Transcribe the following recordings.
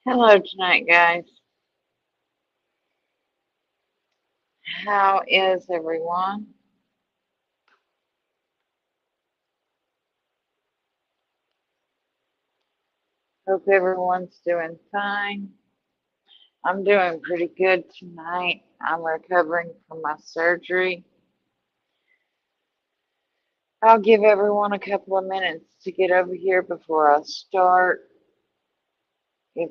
Hello tonight, guys. How is everyone? Hope everyone's doing fine. I'm doing pretty good tonight. I'm recovering from my surgery. I'll give everyone a couple of minutes to get over here before I start. If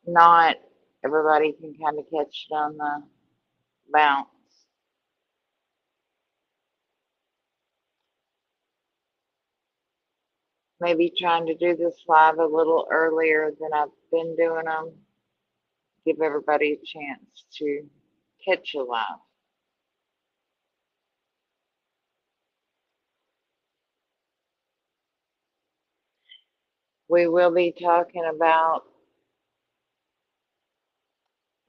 not, everybody can kind of catch it on the bounce. Maybe trying to do this live a little earlier than I've been doing them. Give everybody a chance to catch a live. We will be talking about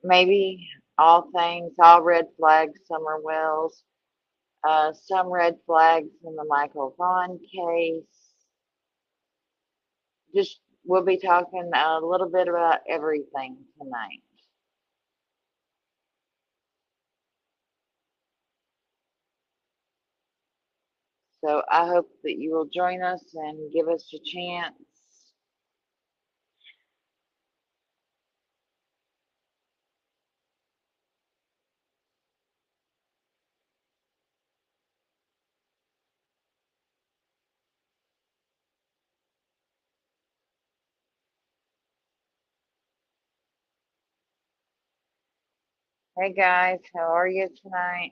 maybe all things, all red flags, summerwells, some red flags in the Michael Vaughan case. Just we'll be talking a little bit about everything tonight. So I hope that you will join us and give us a chance. Hey guys, how are you tonight?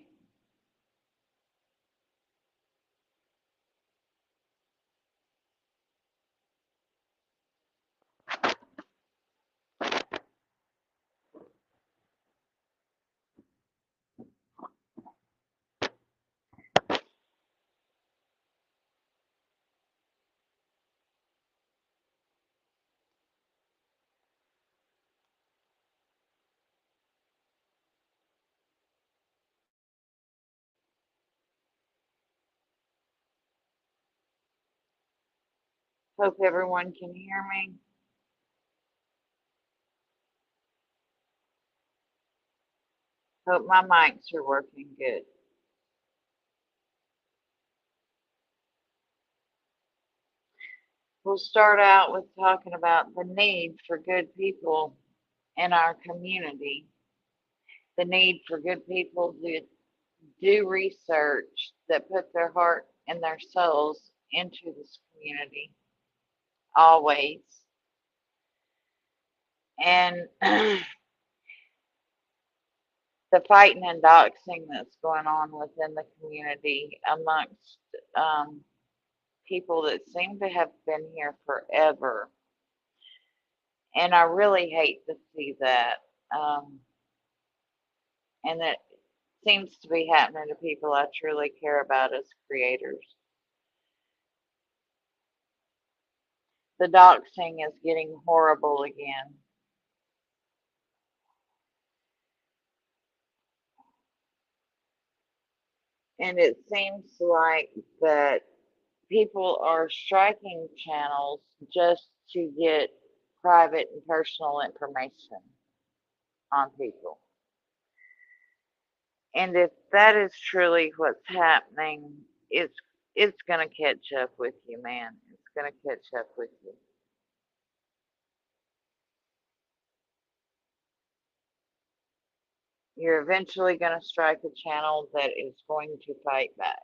Hope everyone can hear me. Hope my mics are working good. We'll start out with talking about the need for good people in our community, the need for good people to do research that put their heart and their souls into this community always. And the fighting and doxing that's going on within the community amongst people that seem to have been here forever. And I really hate to see that. Um, and it seems to be happening to people I truly care about as creators. The doxing is getting horrible again. And it seems like that people are striking channels just to get private and personal information on people. And if that is truly what's happening, it's gonna catch up with you, man. It's gonna catch up with you. You're eventually gonna strike a channel that is going to fight back.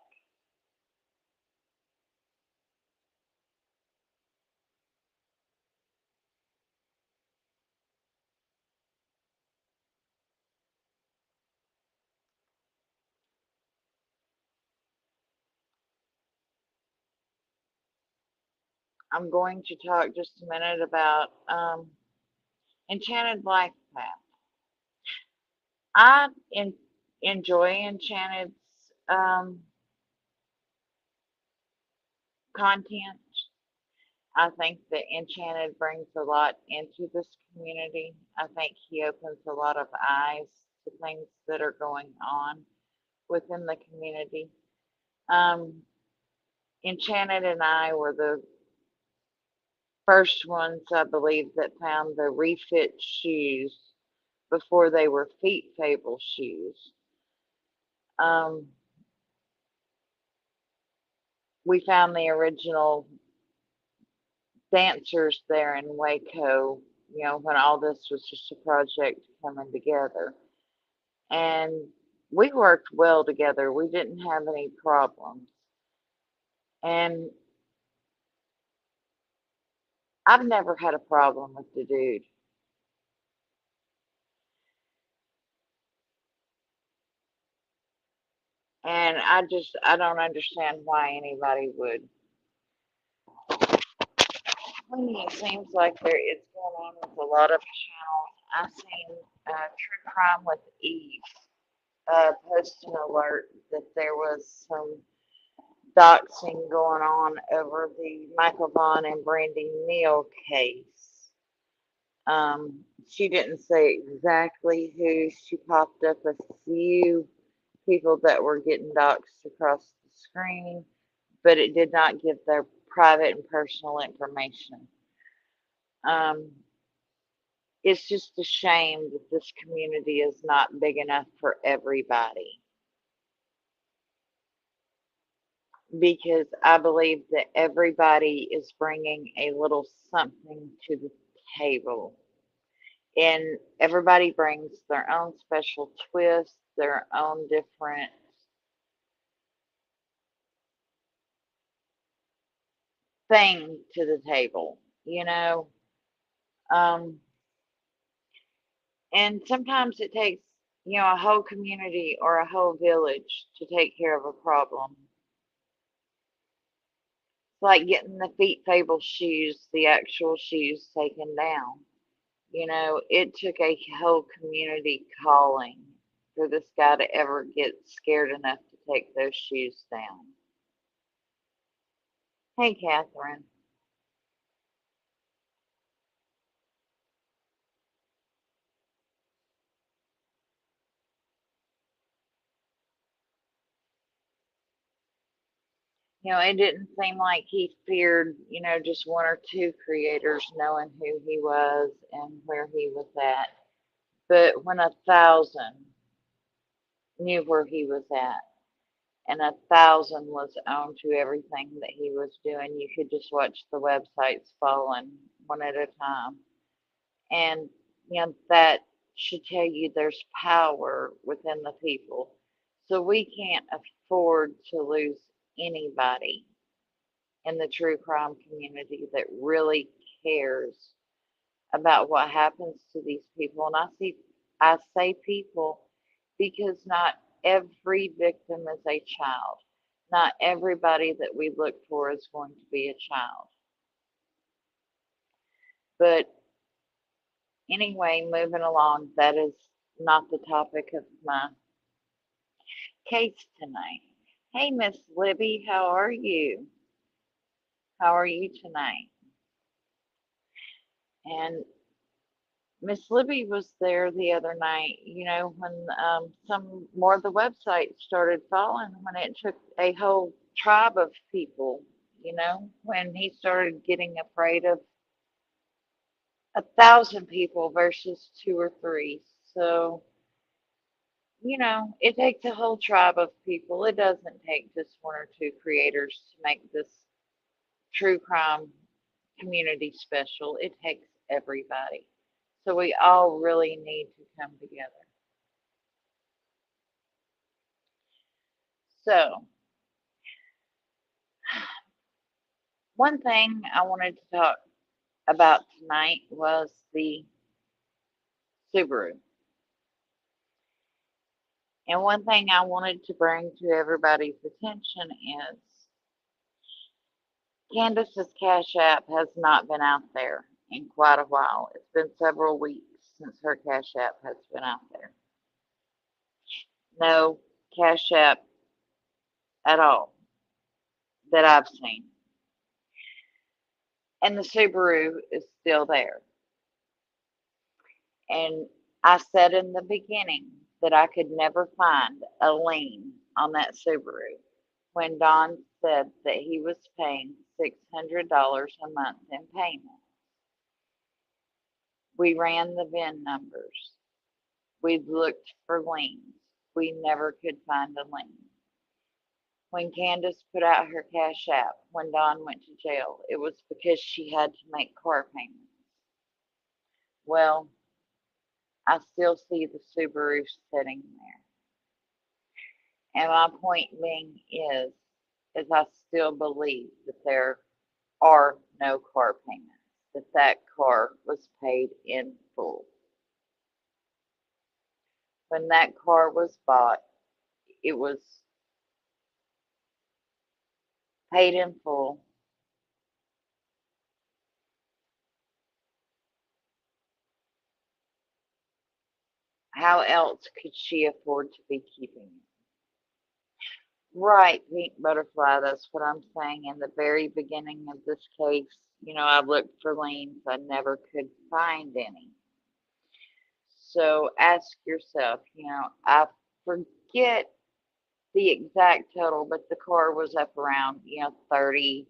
I'm going to talk just a minute about Enchanted Life Path. I enjoy Enchanted's um, content. I think that Enchanted brings a lot into this community. I think he opens a lot of eyes to things that are going on within the community. Um, Enchanted and I were the first ones, I believe, that found the refit shoes before they were feet fable shoes. Um, we found the original dancers there in Waco, when all this was just a project coming together. And we worked well together. We didn't have any problems. And I've never had a problem with the dude. And I don't understand why anybody would. It seems like there is going on with a lot of channels. I've seen True Crime with Eve post an alert that there was some doxing going on over the Michael Vaughan and brandineal case. She didn't say exactly who. She popped up a few people that were getting doxed across the screen, but it did not give their private and personal information. Um, it's just a shame that this community is not big enough for everybody, because I believe that everybody is bringing a little something to the table. And everybody brings their own special twist, their own different thing to the table. Um, and sometimes it takes, a whole community or a whole village to take care of a problem. It's like getting the feet fable shoes, the actual shoes, taken down. It took a whole community calling for this guy to ever get scared enough to take those shoes down. Hey, Catherine. It didn't seem like he feared, just one or two creators knowing who he was and where he was at. But when 1,000 knew where he was at, and 1,000 was on to everything that he was doing, you could just watch the websites falling one at a time. And, that should tell you there's power within the people. So we can't afford to lose anybody in the true crime community that really cares about what happens to these people. And I say people because not every victim is a child. Not everybody that we look for is going to be a child. But anyway, moving along, that is not the topic of my case tonight. Hey, Miss Libby, how are you? How are you tonight? And Miss Libby was there the other night, when some more of the websites started falling, when it took a whole tribe of people, when he started getting afraid of 1,000 people versus two or three. So, it takes a whole tribe of people. It doesn't take just one or two creators to make this true crime community special. It takes everybody. So we all really need to come together. So, one thing I wanted to talk about tonight was the Subaru. And one thing I wanted to bring to everybody's attention is Candace's Cash App has not been out there in quite a while. It's been several weeks since her Cash App has been out there. No Cash App at all that I've seen. And the Subaru is still there. And I said in the beginning that I could never find a lien on that Subaru when Don said that he was paying $600 a month in payment. We ran the VIN numbers. We looked for liens. We never could find a lien. When Candace put out her cash app when Dawn went to jail, it was because she had to make car payments. Well, I still see the Subaru sitting there. And my point being is I still believe that there are no car payments, that car was paid in full. When that car was bought, it was paid in full. How else could she afford to be keeping it? Right, pink butterfly, that's what I'm saying. In the very beginning of this case, I looked for liens. I never could find any. So ask yourself, I forget the exact total, but the car was up around, $30,000.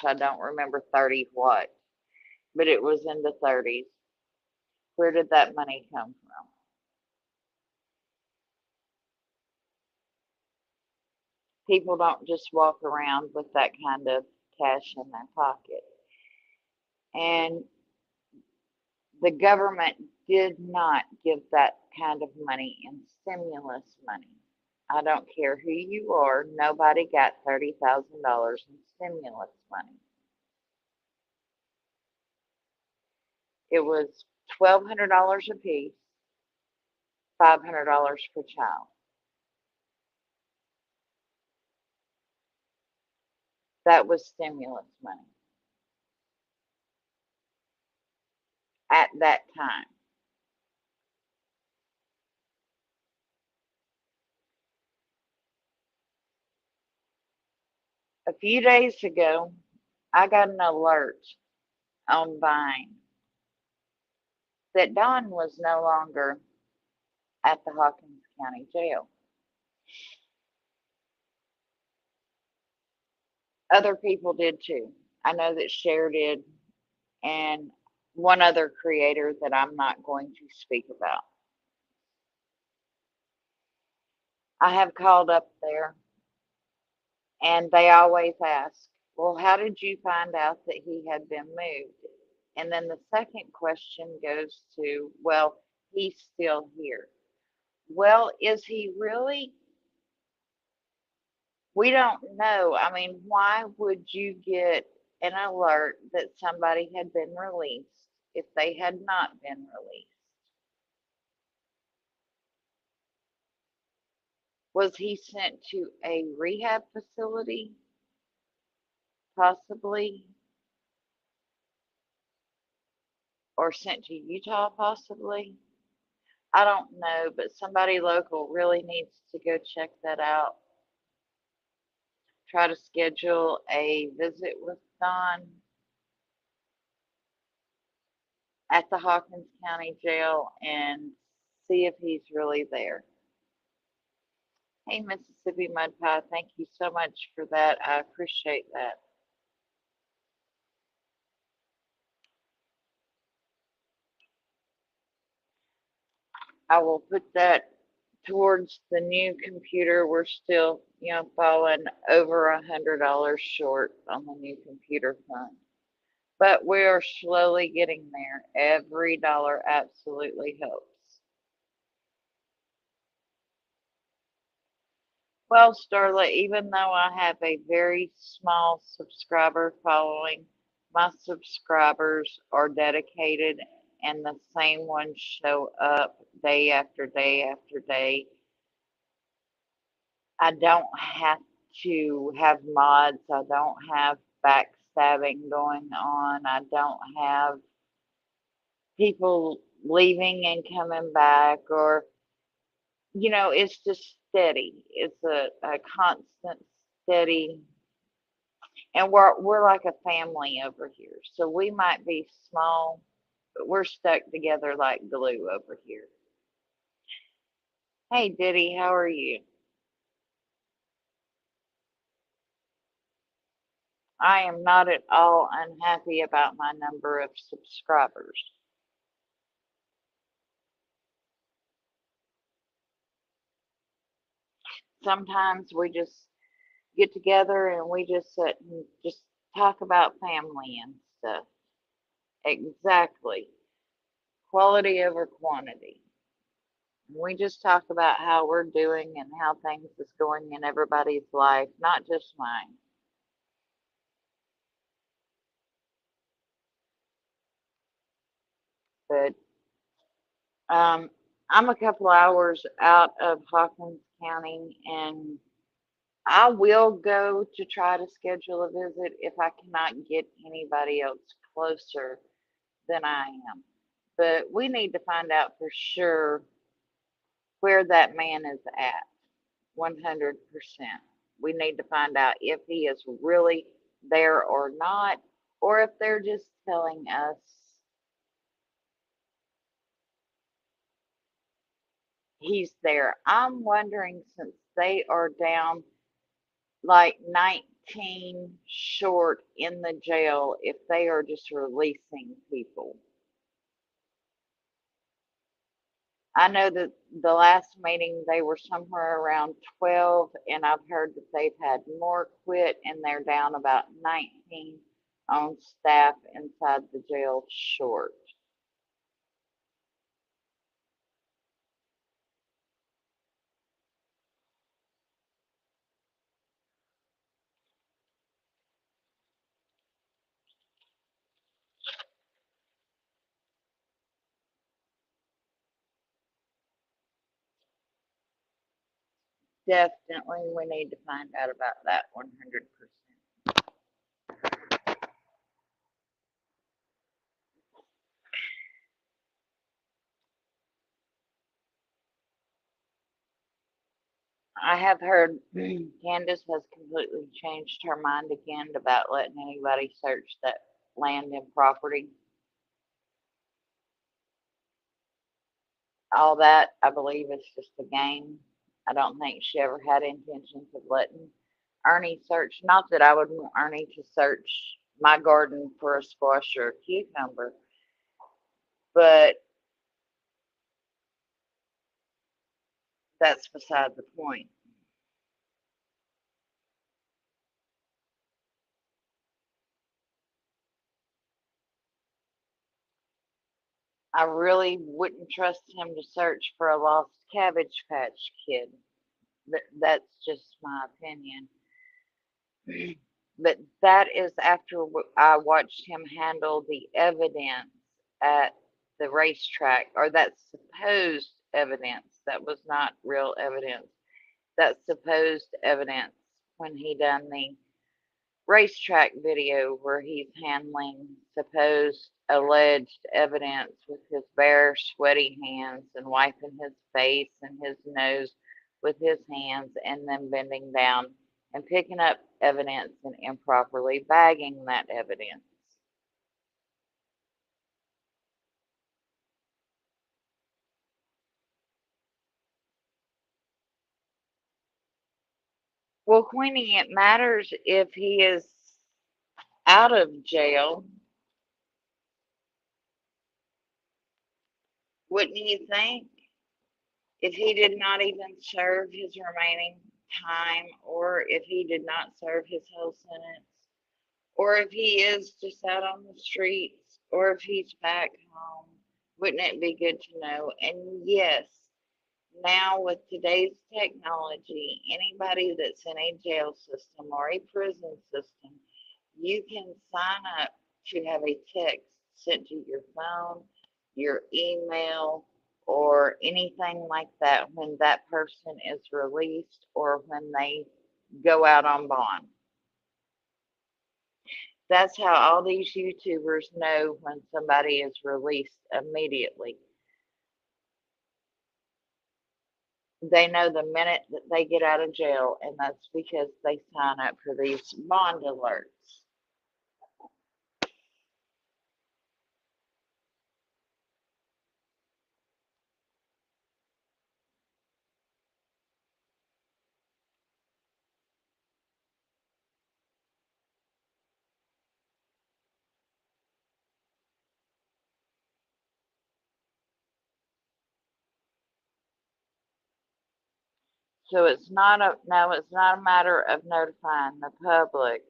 I don't remember 30 what, but it was in the 30s. Where did that money come from? People don't just walk around with that kind of cash in their pocket. And the government did not give that kind of money in stimulus money. I don't care who you are, nobody got $30,000 in stimulus money. It was $1,200 a piece, $500 per child. That was stimulus money at that time. A few days ago, I got an alert on Vine that Dawn was no longer at the Hawkins County Jail. Other people did too. I know that Cher did, and one other creator that I'm not going to speak about. I have called up there, and they always ask, well, how did you find out that he had been moved? And then the second question goes to, well, he's still here. Well, is he really? We don't know. I mean, why would you get an alert that somebody had been released if they had not been released? Was he sent to a rehab facility? Possibly. Or sent to Utah, possibly? I don't know, but somebody local really needs to go check that out. Try to schedule a visit with Don at the Hawkins County Jail and see if he's really there. Hey, Mississippi Mud Pie, thank you so much for that. I appreciate that. I will put that towards the new computer. We're still, falling over $100 short on the new computer fund. But we are slowly getting there. Every dollar absolutely helps. Well, Starla, even though I have a very small subscriber following, my subscribers are dedicated and the same ones show up day after day after day. I don't have to have mods. I don't have backstabbing going on. I don't have people leaving and coming back, or it's just steady. It's a constant steady, and we're like a family over here. So we might be small, but we're stuck together like glue over here. Hey Diddy, how are you? I am not at all unhappy about my number of subscribers. Sometimes we just get together and we just sit and just talk about family and stuff. Exactly. Quality over quantity. We just talk about how we're doing and how things is going in everybody's life, not just mine. But I'm a couple hours out of Hawkins County, and I will go to try to schedule a visit if I cannot get anybody else closer than I am. But we need to find out for sure where that man is at, 100%. We need to find out if he is really there or not, or if they're just telling us he's there. I'm wondering, since they are down like 19 short in the jail, if they are just releasing people. I know that the last meeting they were somewhere around 12, and I've heard that they've had more quit, and they're down about 19 on staff inside the jail short. Definitely, we need to find out about that 100%. I have heard Candace has completely changed her mind again about letting anybody search that land and property. All that, I believe, is just a game. I don't think she ever had intentions of letting Ernie search. Not that I would want Ernie to search my garden for a squash or a cucumber, but that's beside the point. I really wouldn't trust him to search for a lost Cabbage Patch Kid. That's just my opinion. But that is after I watched him handle the evidence at the racetrack, or that supposed evidence that was not real evidence. That supposed evidence when he done the racetrack video where he's handling supposed alleged evidence with his bare, sweaty hands and wiping his face and his nose with his hands and then bending down and picking up evidence and improperly bagging that evidence. Well, Queenie, it matters if he is out of jail, wouldn't you think? If he did not even serve his remaining time, or if he did not serve his whole sentence, or if he is just out on the streets, or if he's back home, wouldn't it be good to know? And yes, now with today's technology, anybody that's in a jail system or a prison system, you can sign up to have a text sent to your phone, your email, or anything like that when that person is released or when they go out on bond. That's how all these YouTubers know when somebody is released immediately. They know the minute that they get out of jail, and that's because they sign up for these bond alerts. So it's not a no, it's not a matter of notifying the public,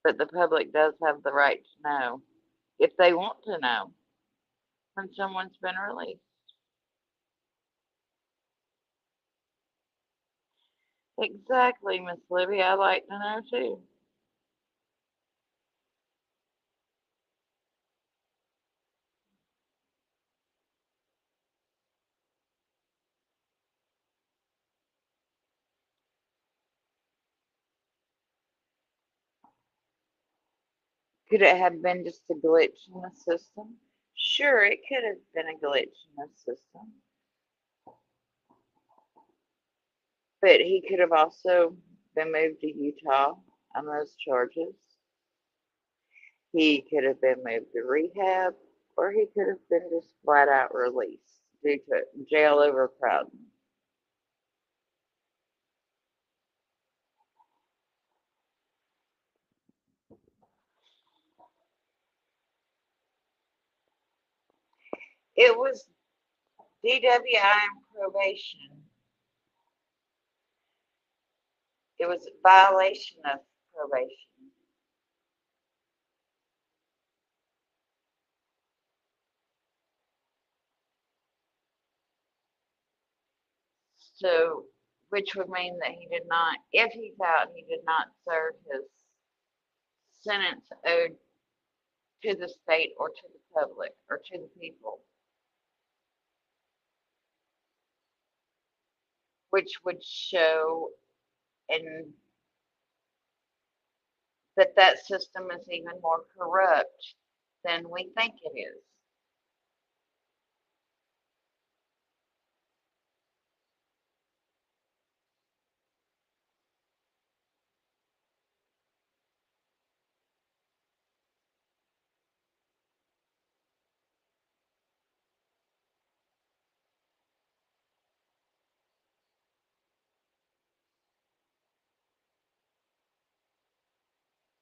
but the public does have the right to know if they want to know when someone's been released. Exactly, Miss Libby. I'd like to know too. Could it have been just a glitch in the system? Sure, it could have been a glitch in the system. But he could have also been moved to Utah on those charges. He could have been moved to rehab, or he could have been just flat out released due to jail overcrowding. It was DWI and probation. It was a violation of probation. So, which would mean that he did not, if he's out, he did not serve his sentence owed to the state or to the public or to the people, which would show and that system is even more corrupt than we think it is.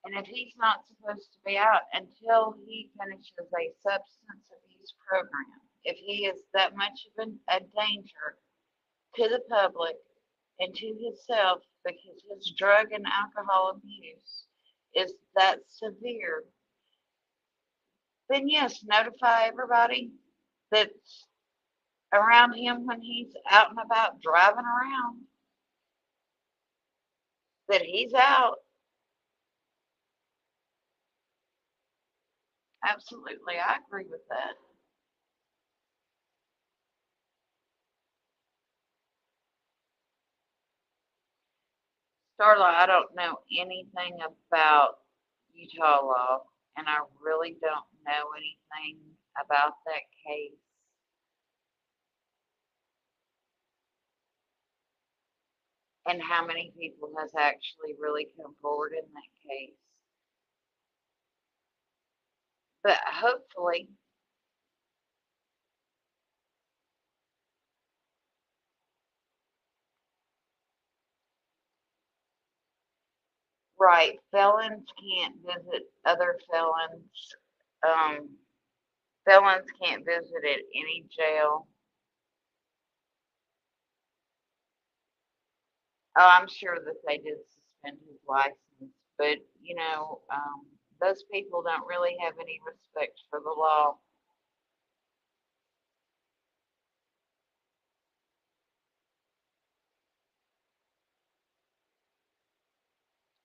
And if he's not supposed to be out until he finishes a substance abuse program, if he is that much of a danger to the public and to himself because his drug and alcohol abuse is that severe, then yes, notify everybody that's around him when he's out and about driving around that he's out. Absolutely, I agree with that. Starla, I don't know anything about Utah law, and I really don't know anything about that case and how many people has actually really come forward in that case. But hopefully, right, felons can't visit other felons. Um, felons can't visit at any jail. Oh, I'm sure that they did suspend his license, but those people don't really have any respect for the law.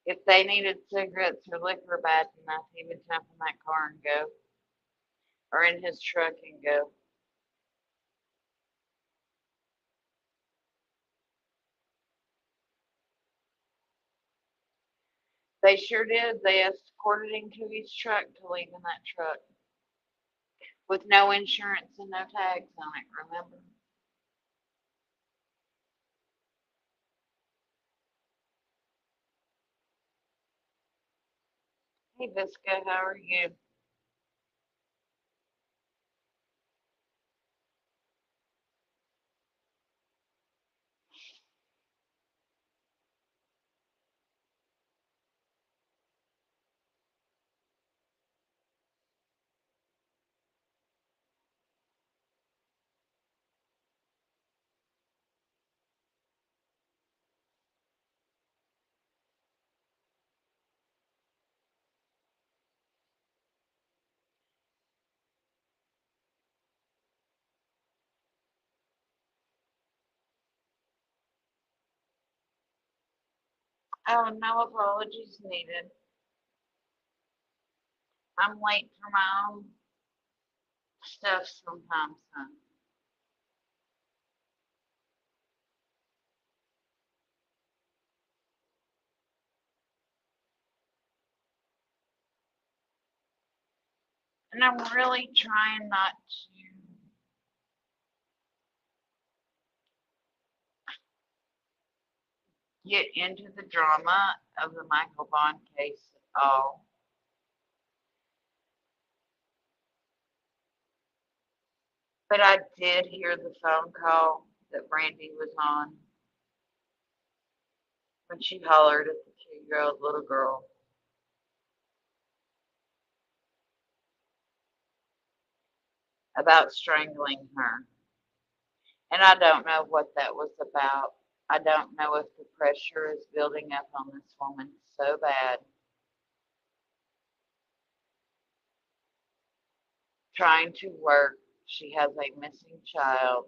If they needed cigarettes or liquor bad enough, he would jump in that car and go, or in his truck and go. They sure did. They escorted him to his truck to leave in that truck with no insurance and no tags on it, remember? Hey, Visca, how are you? Oh, no apologies needed. I'm late for my own stuff sometimes, huh? And I'm really trying not to get into the drama of the Michael Vaughan case at all. But I did hear the phone call that Brandy was on when she hollered at the 2 year old little girl about strangling her. And I don't know what that was about. I don't know if the pressure is building up on this woman so bad, trying to work. She has a missing child.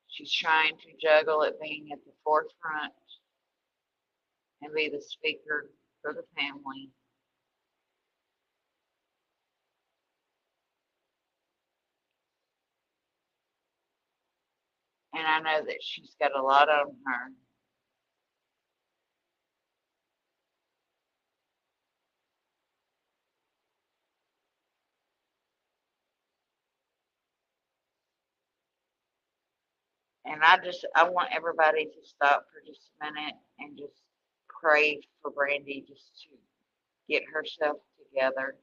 She's trying to juggle it being at the forefront and be the speaker for the family. And I know that she's got a lot on her. And I want everybody to stop for just a minute and just pray for Brandy just to get herself together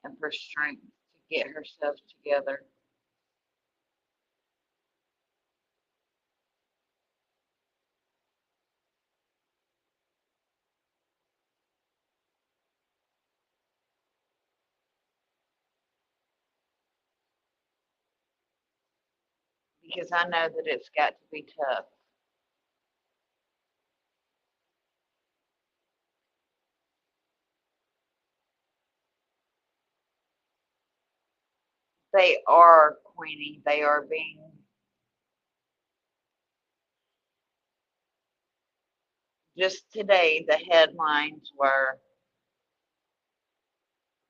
and for strength to get herself together. Because I know that it's got to be tough. They are, Queenie, they are being, just today, the headlines were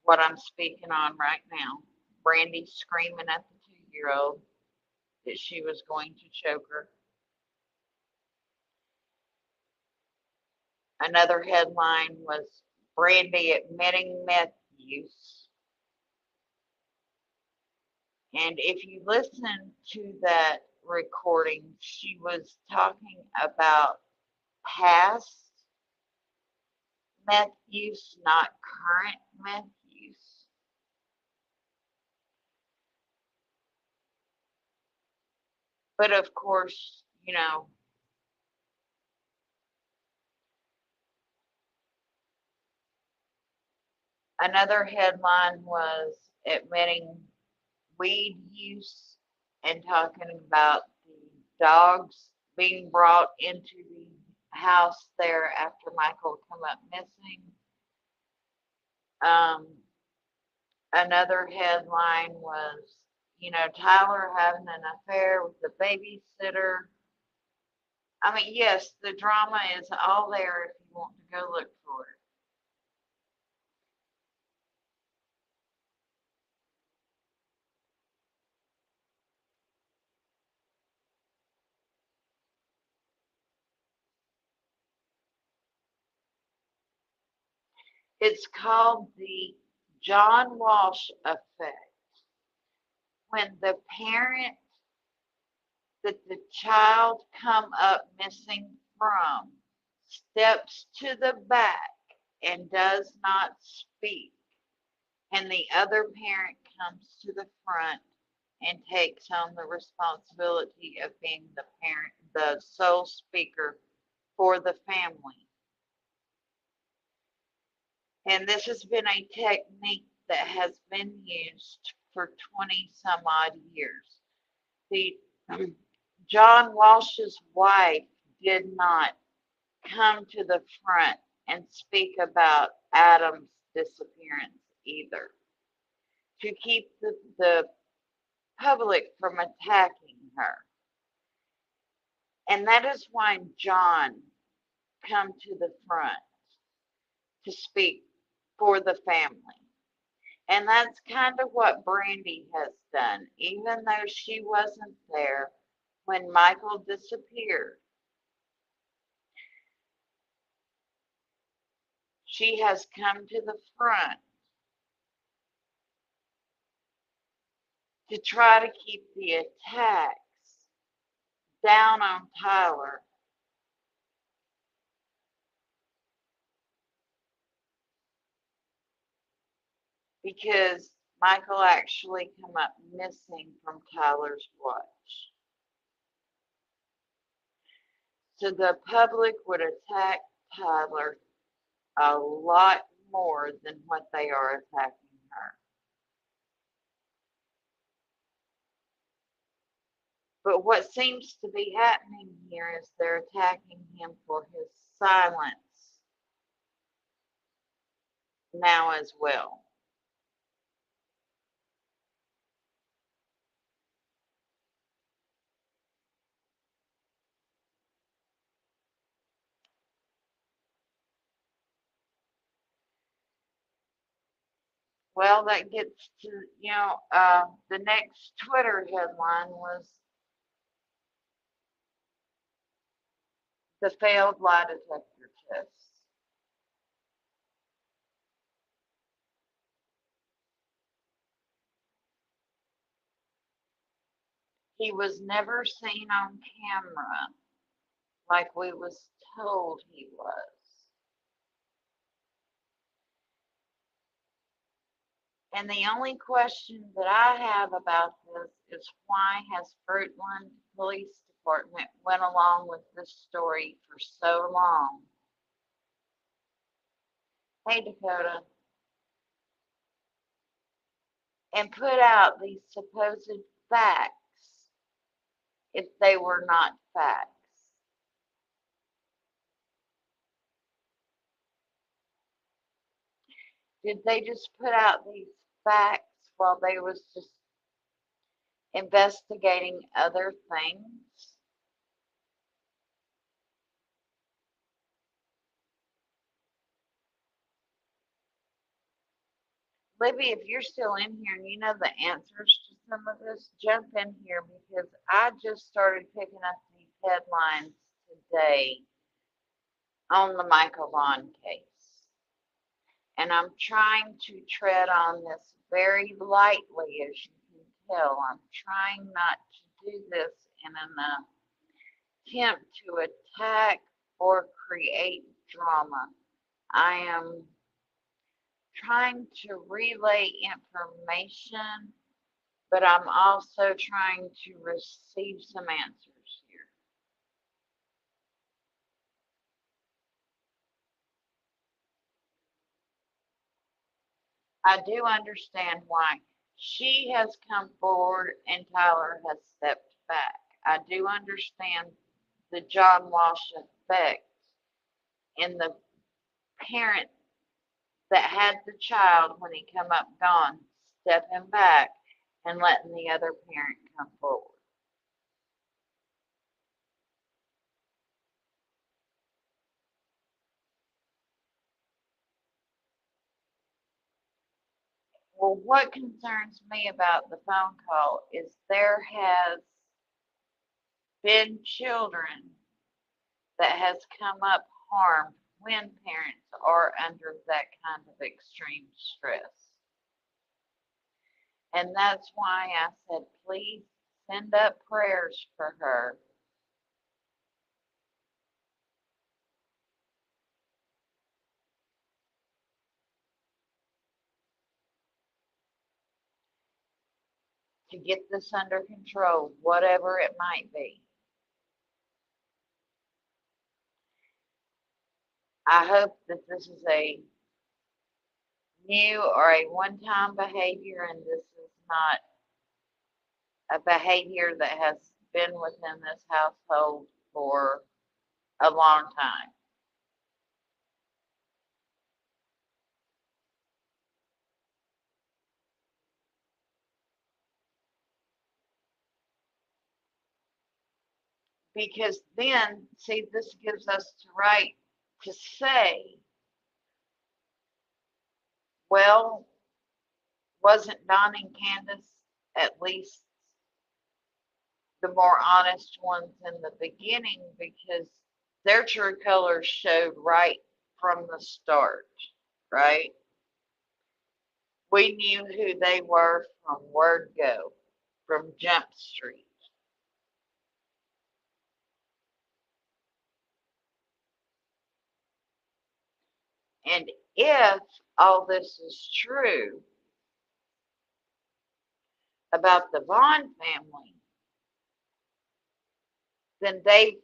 what I'm speaking on right now. Brandy screaming at the 2 year old that she was going to choke her. Another headline was Brandy admitting meth use. And if you listen to that recording, she was talking about past meth use, not current meth use. But of course, another headline was admitting weed use and talking about the dogs being brought into the house there after Michael come up missing. Um, Another headline was, Tyler having an affair with the babysitter. I mean, yes, the drama is all there if you want to go look for it. It's called the John Walsh effect. When the parent that the child come up missing from steps to the back and does not speak, and the other parent comes to the front and takes on the responsibility of being the parent, the sole speaker for the family. And this has been a technique that has been used for 20 some odd years. The John Walsh's wife did not come to the front and speak about Adam's disappearance either, to keep the public from attacking her. And that is why John come to the front to speak for the family. And that's kind of what Brandy has done. Even though she wasn't there when Michael disappeared, she has come to the front to try to keep the attacks down on Tyler, because Michael actually came up missing from Tyler's watch. So the public would attack Tyler a lot more than what they are attacking her. But what seems to be happening here is they're attacking him for his silence now as well. Well, that gets to, the next Twitter headline was the failed lie detector test. He was never seen on camera like we was told he was. And the only question that I have about this is, why has Fruitland Police Department went along with this story for so long? Hey, Dakota. And put out these supposed facts if they were not facts. Did they just put out these facts while they was just investigating other things? Libby, if you're still in here and you know the answers to some of this, jump in here, because I just started picking up these headlines today on the Michael Vaughan case. And I'm trying to tread on this very lightly, as you can tell. I'm trying not to do this in an attempt to attack or create drama. I am trying to relay information, but I'm also trying to receive some answers here. I do understand why she has come forward and Tyler has stepped back. I do understand the John Walsh effect in the parent that had the child when he come up gone, stepping back and letting the other parent come forward. Well, what concerns me about the phone call is there has been children that has come up harmed when parents are under that kind of extreme stress. And that's why I said, please send up prayers for her. To get this under control, whatever it might be. I hope that this is a new or a one-time behavior, and this is not a behavior that has been within this household for a long time. Because then, see, this gives us the right to say, well, wasn't Don and Candace at least the more honest ones in the beginning, because their true colors showed right from the start, right? We knew who they were from word go, from Jump Street. And if all this is true about the Vaughan family, then they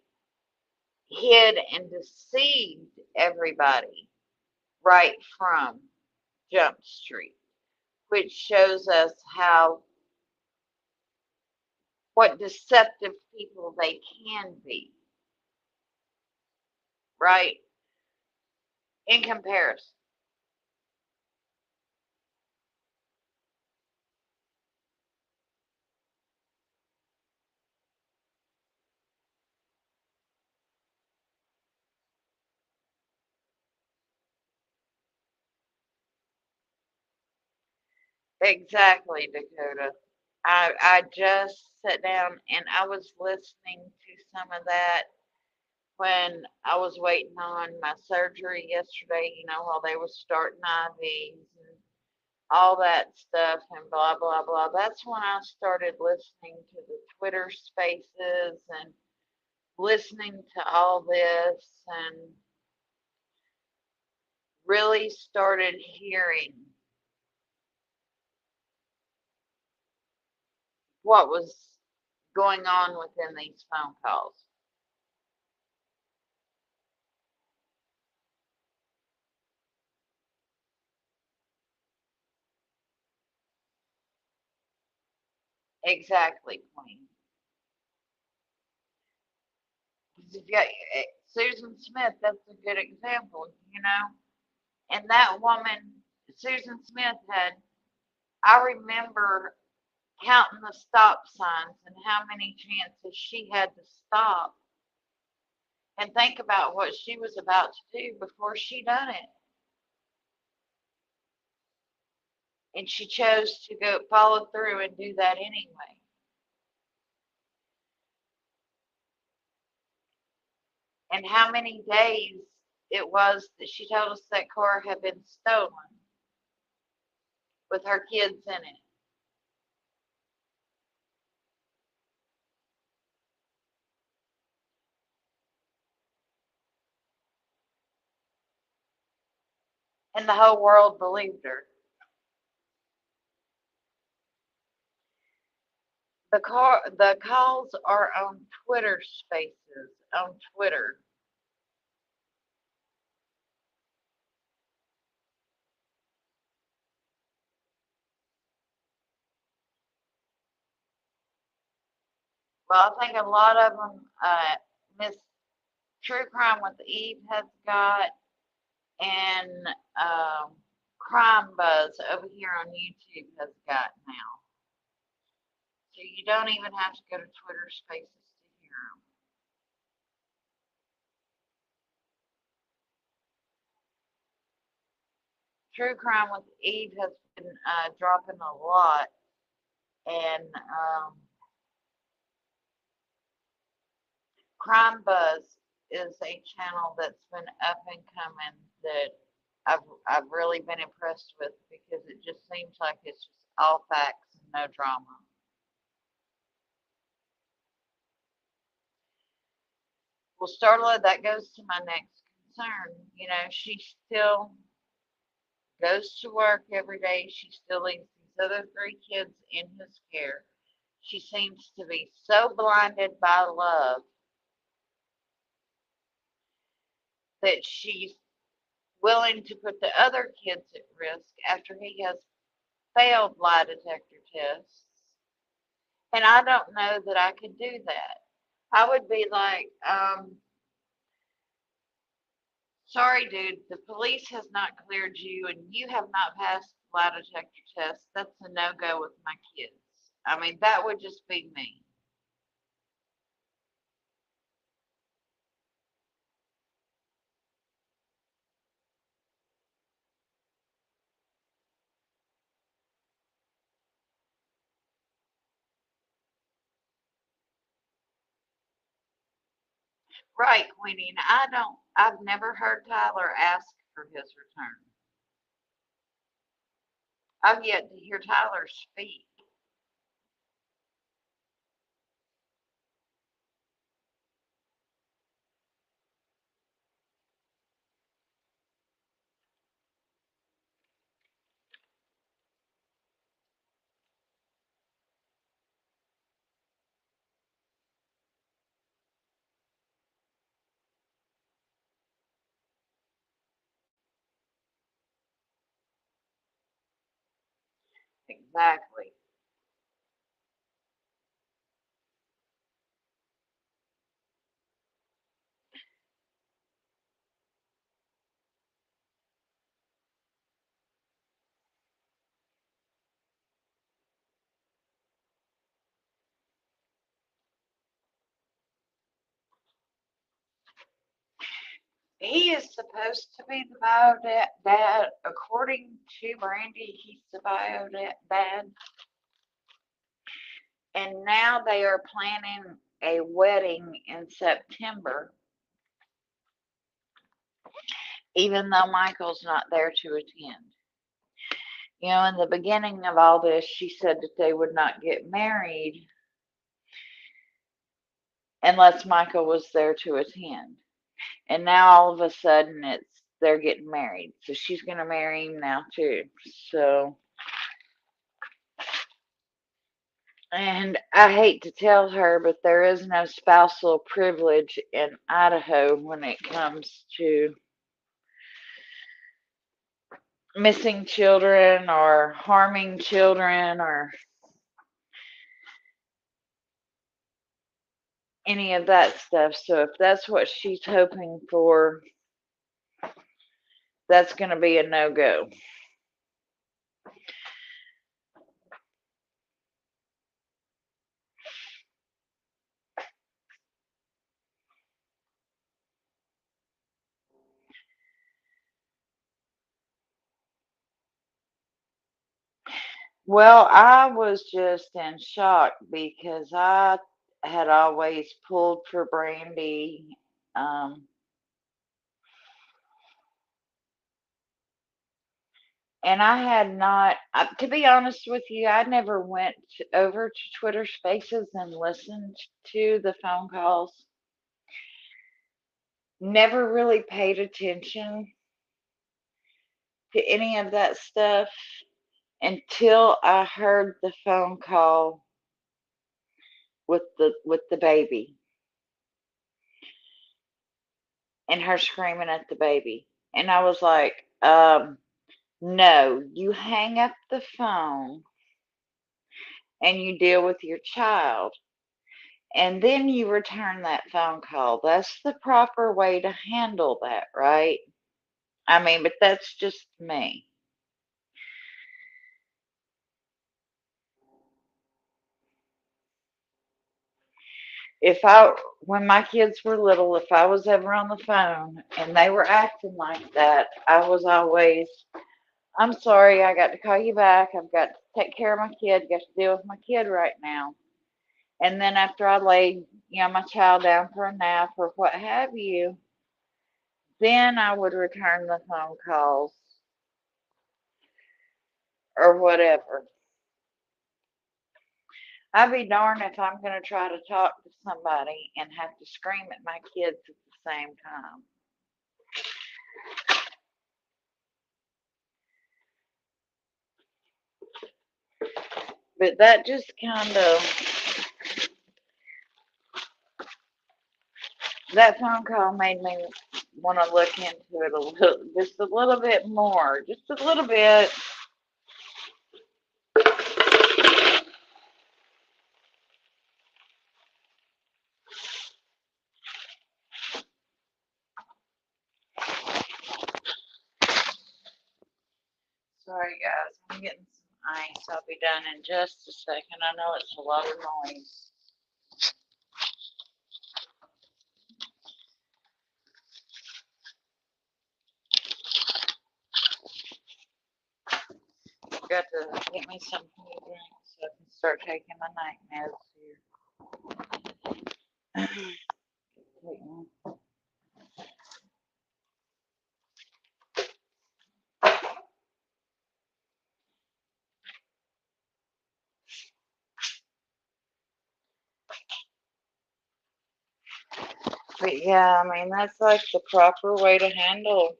hid and deceived everybody right from Jump Street, which shows us how what deceptive people they can be, right? In comparison. Exactly, Dakota. I just sat down and I was listening to some of that when I was waiting on my surgery yesterday, while they were starting IVs and all that stuff and blah, blah, blah. That's when I started listening to the Twitter spaces and listening to all this and really started hearing what was going on within these phone calls. Exactly, Queen. Because if you got Susan Smith, that's a good example. And that woman, Susan Smith, I remember counting the stop signs and how many chances she had to stop and think about what she was about to do before she done it. And she chose to go follow through and do that anyway. And how many days it was that she told us that car had been stolen with her kids in it. And the whole world believed her. The calls are on Twitter spaces, on Twitter. Well, I think a lot of them, Miss True Crime with Eve has got, and Crime Buzz over here on YouTube has got now. So you don't even have to go to Twitter spaces to hear them. True Crime with Eve has been dropping a lot, and Crime Buzz is a channel that's been up and coming that I've really been impressed with because it just seems like it's just all facts and no drama. Well, Starla, that goes to my next concern. She still goes to work every day. She still leaves these other three kids in his care. She seems to be so blinded by love that she's willing to put the other kids at risk after he has failed lie detector tests. And I don't know that I could do that. I would be like, sorry, dude, the police has not cleared you and you have not passed the lie detector test. That's a no go with my kids. I mean, that would just be me. Right, Queenie. I've never heard Tyler ask for his return. I've yet to hear Tyler speak. Exactly. He is supposed to be the bio dad. According to Brandy, he's the bio dad. And now they are planning a wedding in September, even though Michael's not there to attend. In the beginning of all this, she said that they would not get married unless Michael was there to attend. And now all of a sudden they're getting married. So she's gonna marry him now too. So, and I hate to tell her, but there is no spousal privilege in Idaho when it comes to missing children or harming children or any of that stuff. So if that's what she's hoping for, that's going to be a no go. Well, I was just in shock because I had always pulled for Brandy. Um, and I had not, to be honest with you, I never went over to Twitter Spaces and listened to the phone calls. Never really paid attention to any of that stuff until I heard the phone call with the baby and her screaming at the baby. And I was like, no, you hang up the phone and you deal with your child. And then you return that phone call. That's the proper way to handle that, right? I mean, but that's just me. When my kids were little, if I was ever on the phone and they were acting like that, I was always, I'm sorry, I got to call you back. I've got to take care of my kid, got to deal with my kid right now. And then after I laid, my child down for a nap or what have you, then I would return the phone calls or whatever. I'd be darned if I'm going to try to talk to somebody and have to scream at my kids at the same time. But that just kind of, that phone call made me want to look into it just a little bit more, just a little bit. Sorry, guys, I'm getting some ice. I'll be done in just a second. I know it's a lot of noise. Got to get me something to drink so I can start taking my night meds here. But yeah, I mean, that's like the proper way to handle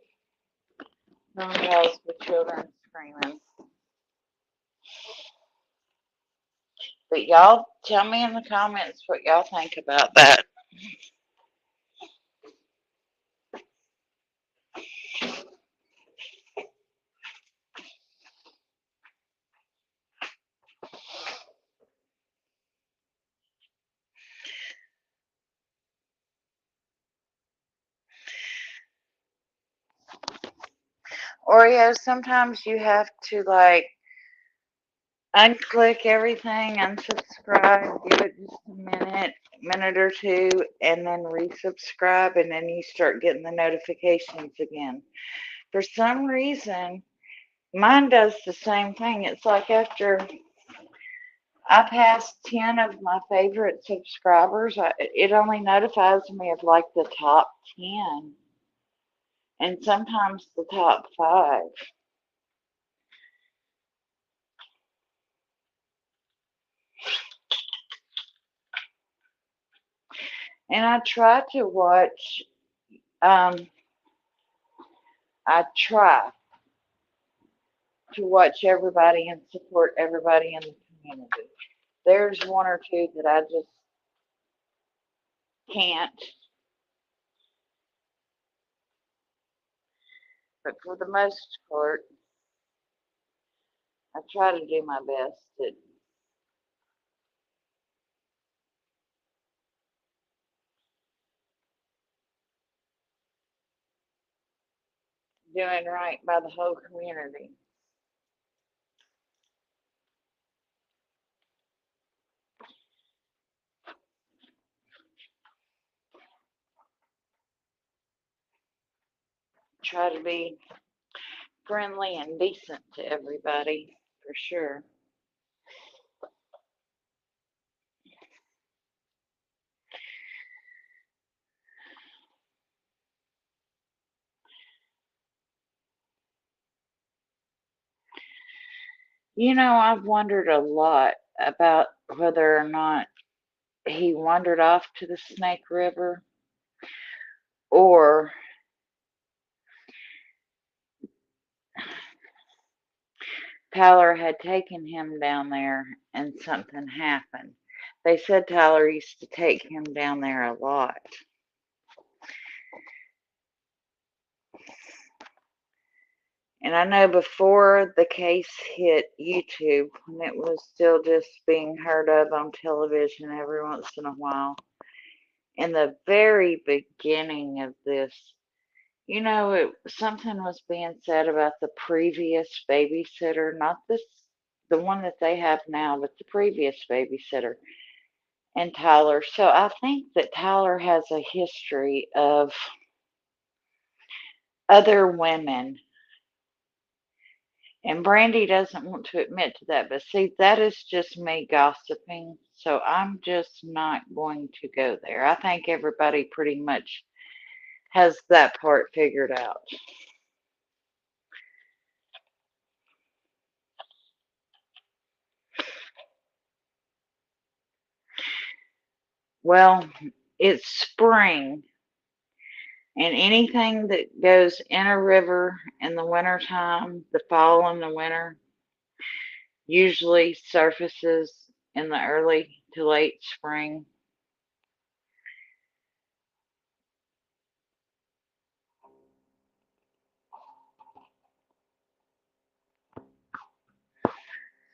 phone calls with children screaming. But y'all tell me in the comments what y'all think about that. Oreo, sometimes you have to like unclick everything, unsubscribe, give it just a minute or two, and then resubscribe, and then you start getting the notifications again. For some reason, mine does the same thing. It's like after I pass 10 of my favorite subscribers, it only notifies me of like the top 10 and sometimes the top 5. And um, I try to watch everybody and support everybody in the community. There's one or two that I just can't, but for the most part, I try to do my best at doing right by the whole community. Try to be friendly and decent to everybody, for sure. You know, I've wondered a lot about whether or not he wandered off to the Snake River or Tyler had taken him down there and something happened. They said Tyler used to take him down there a lot. And I know before the case hit YouTube, when it was still just being heard of on television every once in a while, in the very beginning of this, you know, something was being said about the previous babysitter, not this, the one that they have now, but the previous babysitter and Tyler. So I think that Tyler has a history of other women. And Brandy doesn't want to admit to that, but see, that is just me gossiping. So I'm just not going to go there. I think everybody pretty much has that part figured out. Well, it's spring, and anything that goes in a river in the wintertime, the fall and the winter, usually surfaces in the early to late spring.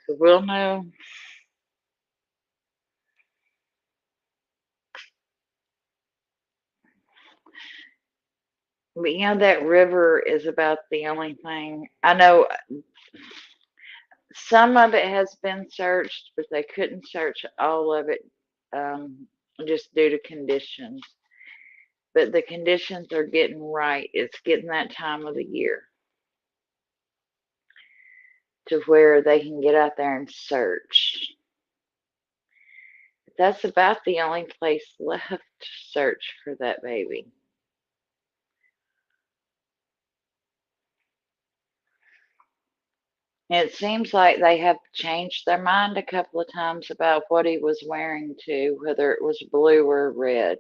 So we'll know. But you know, that river is about the only thing. I know some of it has been searched, but they couldn't search all of it um, just due to conditions. But the conditions are getting right. It's getting that time of the year to where they can get out there and search. But that's about the only place left to search for that baby. And it seems like they have changed their mind a couple of times about what he was wearing too, whether it was blue or red.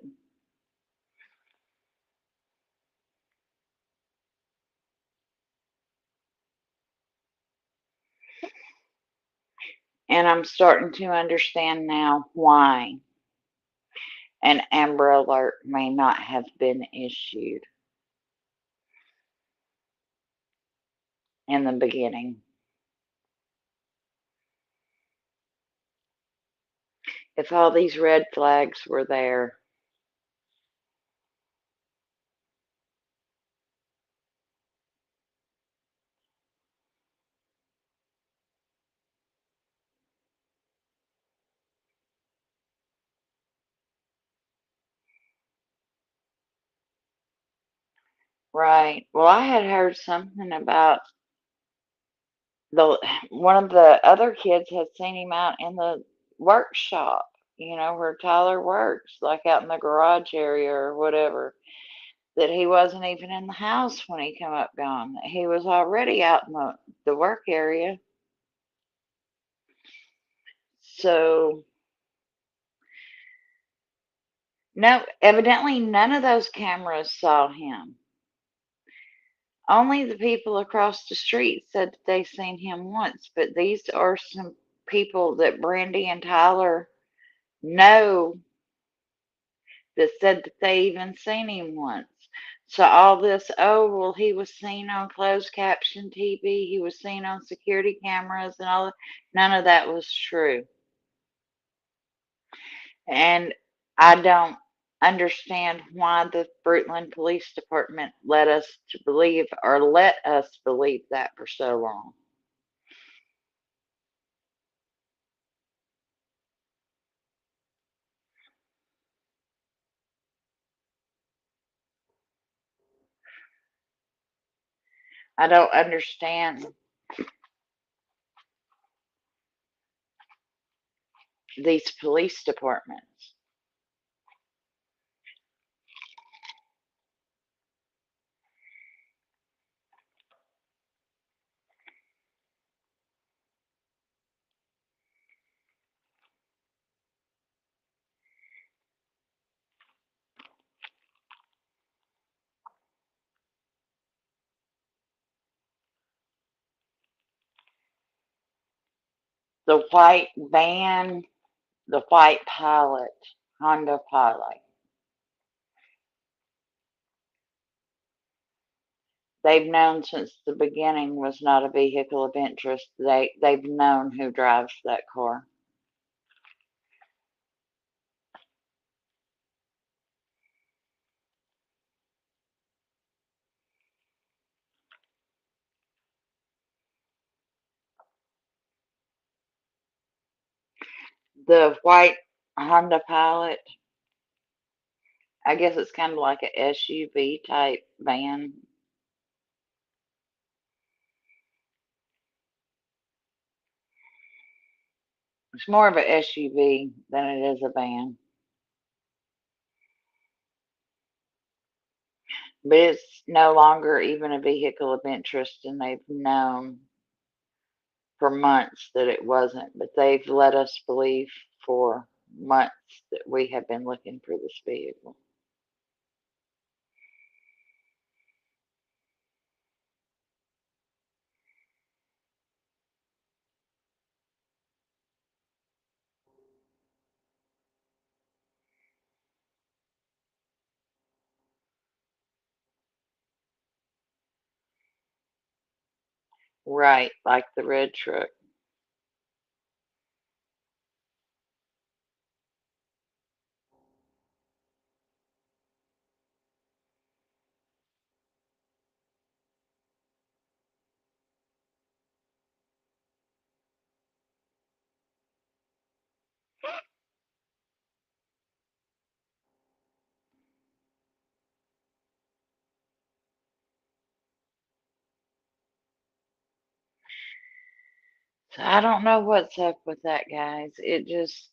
And I'm starting to understand now why an Amber Alert may not have been issued in the beginning. If all these red flags were there, right? Well, I had heard something about the one of the other kids had seen him out in the workshop, where Tyler works, like out in the garage area or whatever. That he wasn't even in the house when he come up gone. He was already out in the work area. So no, evidently none of those cameras saw him. Only the people across the street said that they seen him once, but these are some people that Brandy and Tyler know that said that they even seen him once. So all this, oh, well, he was seen on closed caption TV, he was seen on security cameras and all, none of that was true. And I don't understand why the Fruitland Police Department let us believe that for so long. I don't understand these police departments. The white van, the white pilot, Honda Pilot. They've known since the beginning was not a vehicle of interest. They've known who drives that car. The white Honda Pilot, I guess it's kind of like a SUV type van. It's more of a SUV than it is a van. But it's no longer even a vehicle of interest, and they've known for months that it wasn't, but they've let us believe for months that we have been looking for this vehicle. Right, like the red truck. So I don't know what's up with that, guys. It just,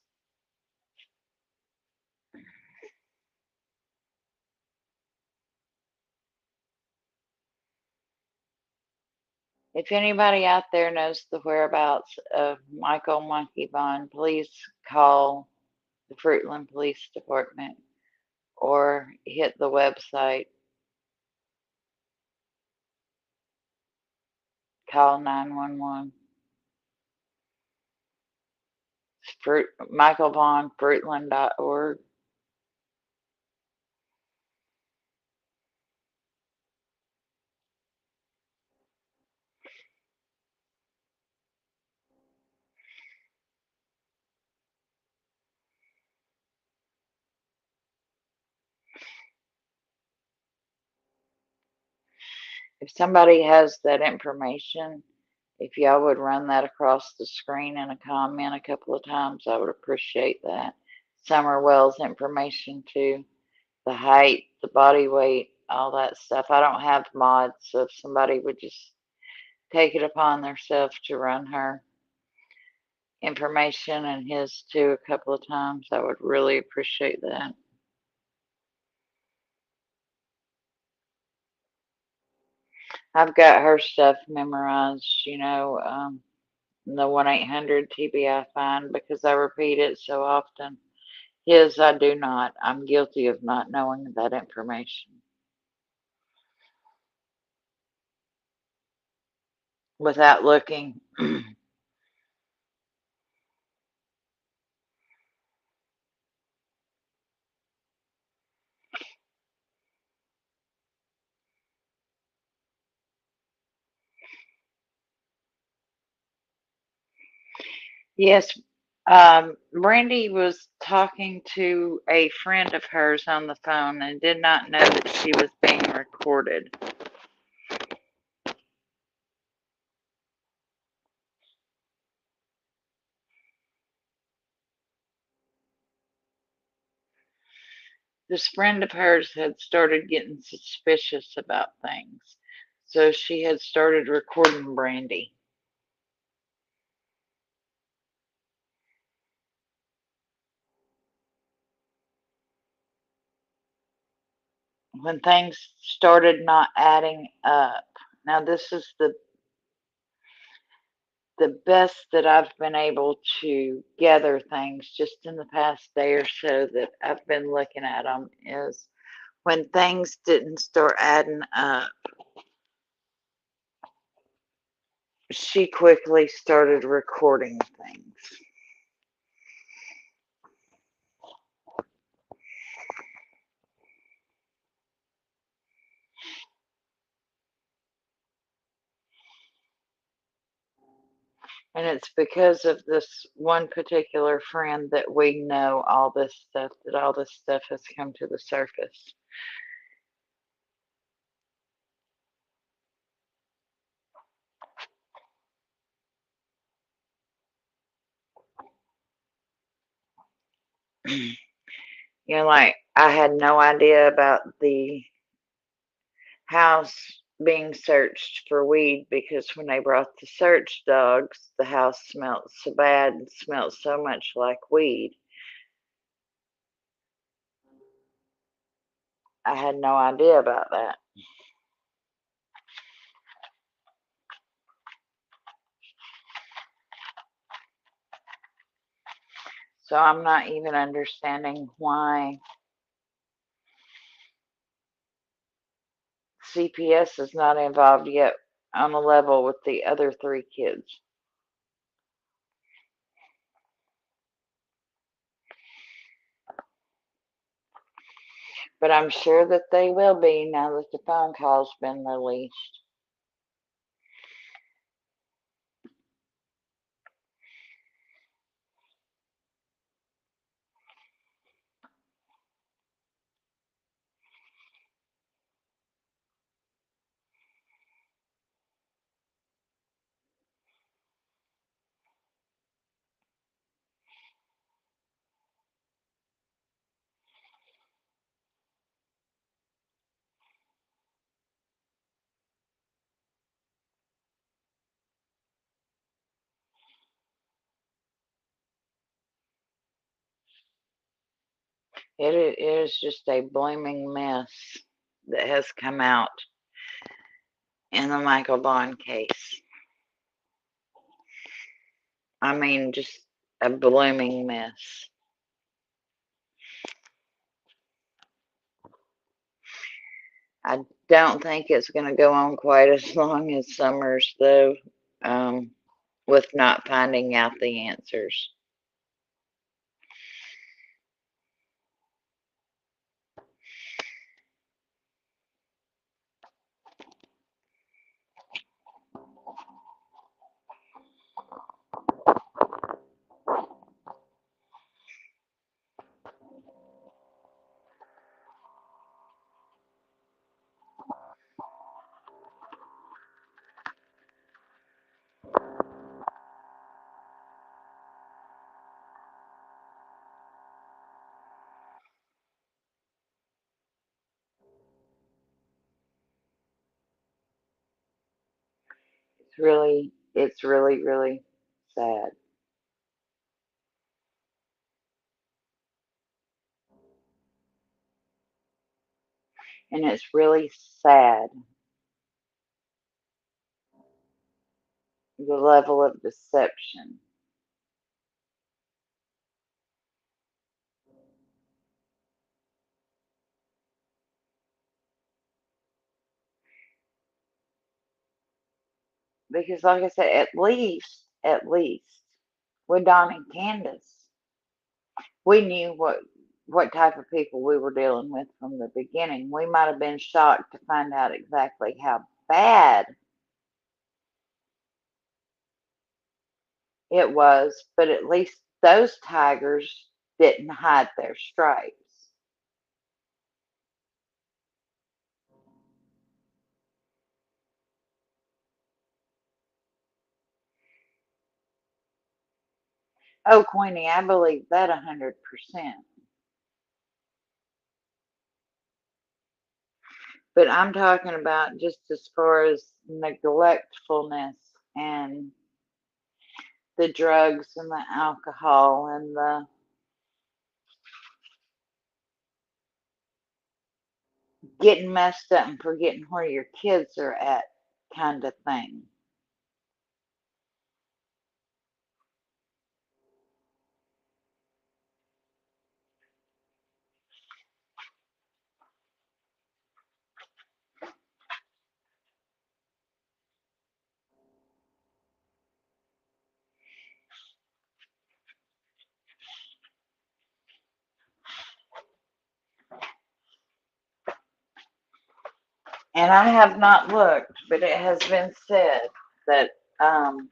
if anybody out there knows the whereabouts of Michael Monkey Vaughan, please call the Fruitland Police Department or hit the website, call 911. Michael Vaughan, fruitland.org. If somebody has that information, if y'all would run that across the screen in a comment a couple of times, I would appreciate that. Summerwells information too, the height, the body weight, all that stuff. I don't have mods, so if somebody would just take it upon themselves to run her information and his too a couple of times, I would really appreciate that. I've got her stuff memorized, the 1-800 TBI fine because I repeat it so often. His, I do not. I'm guilty of not knowing that information without looking. Yes, Brandy was talking to a friend of hers on the phone and did not know that she was being recorded. This friend of hers had started getting suspicious about things, so she had started recording Brandy. When things started not adding up. Now, this is the best that I've been able to gather things just in the past day or so that I've been looking at them is when things didn't start adding up, she quickly started recording things. And it's because of this one particular friend that we know all this stuff, that all this stuff has come to the surface. Like I had no idea about the house being searched for weed because when they brought the search dogs, the house smelled so bad and smelled so much like weed. I had no idea about that. So I'm not even understanding why CPS is not involved yet on a level with the other 3 kids. But I'm sure that they will be now that the phone call's been released. It is just a blooming mess that has come out in the Michael Bond case. I mean, just a blooming mess. I don't think it's going to go on quite as long as Summers, though, with not finding out the answers. it's really, really sad. And it's really sad the level of deception. Because like I said, at least with Don and Candace, we knew what type of people we were dealing with from the beginning. We might have been shocked to find out exactly how bad it was, but at least those tigers didn't hide their stripes. Oh, Queenie, I believe that 100%. But I'm talking about just as far as neglectfulness and the drugs and the alcohol and the getting messed up and forgetting where your kids are at kind of thing. And I have not looked, but it has been said that um,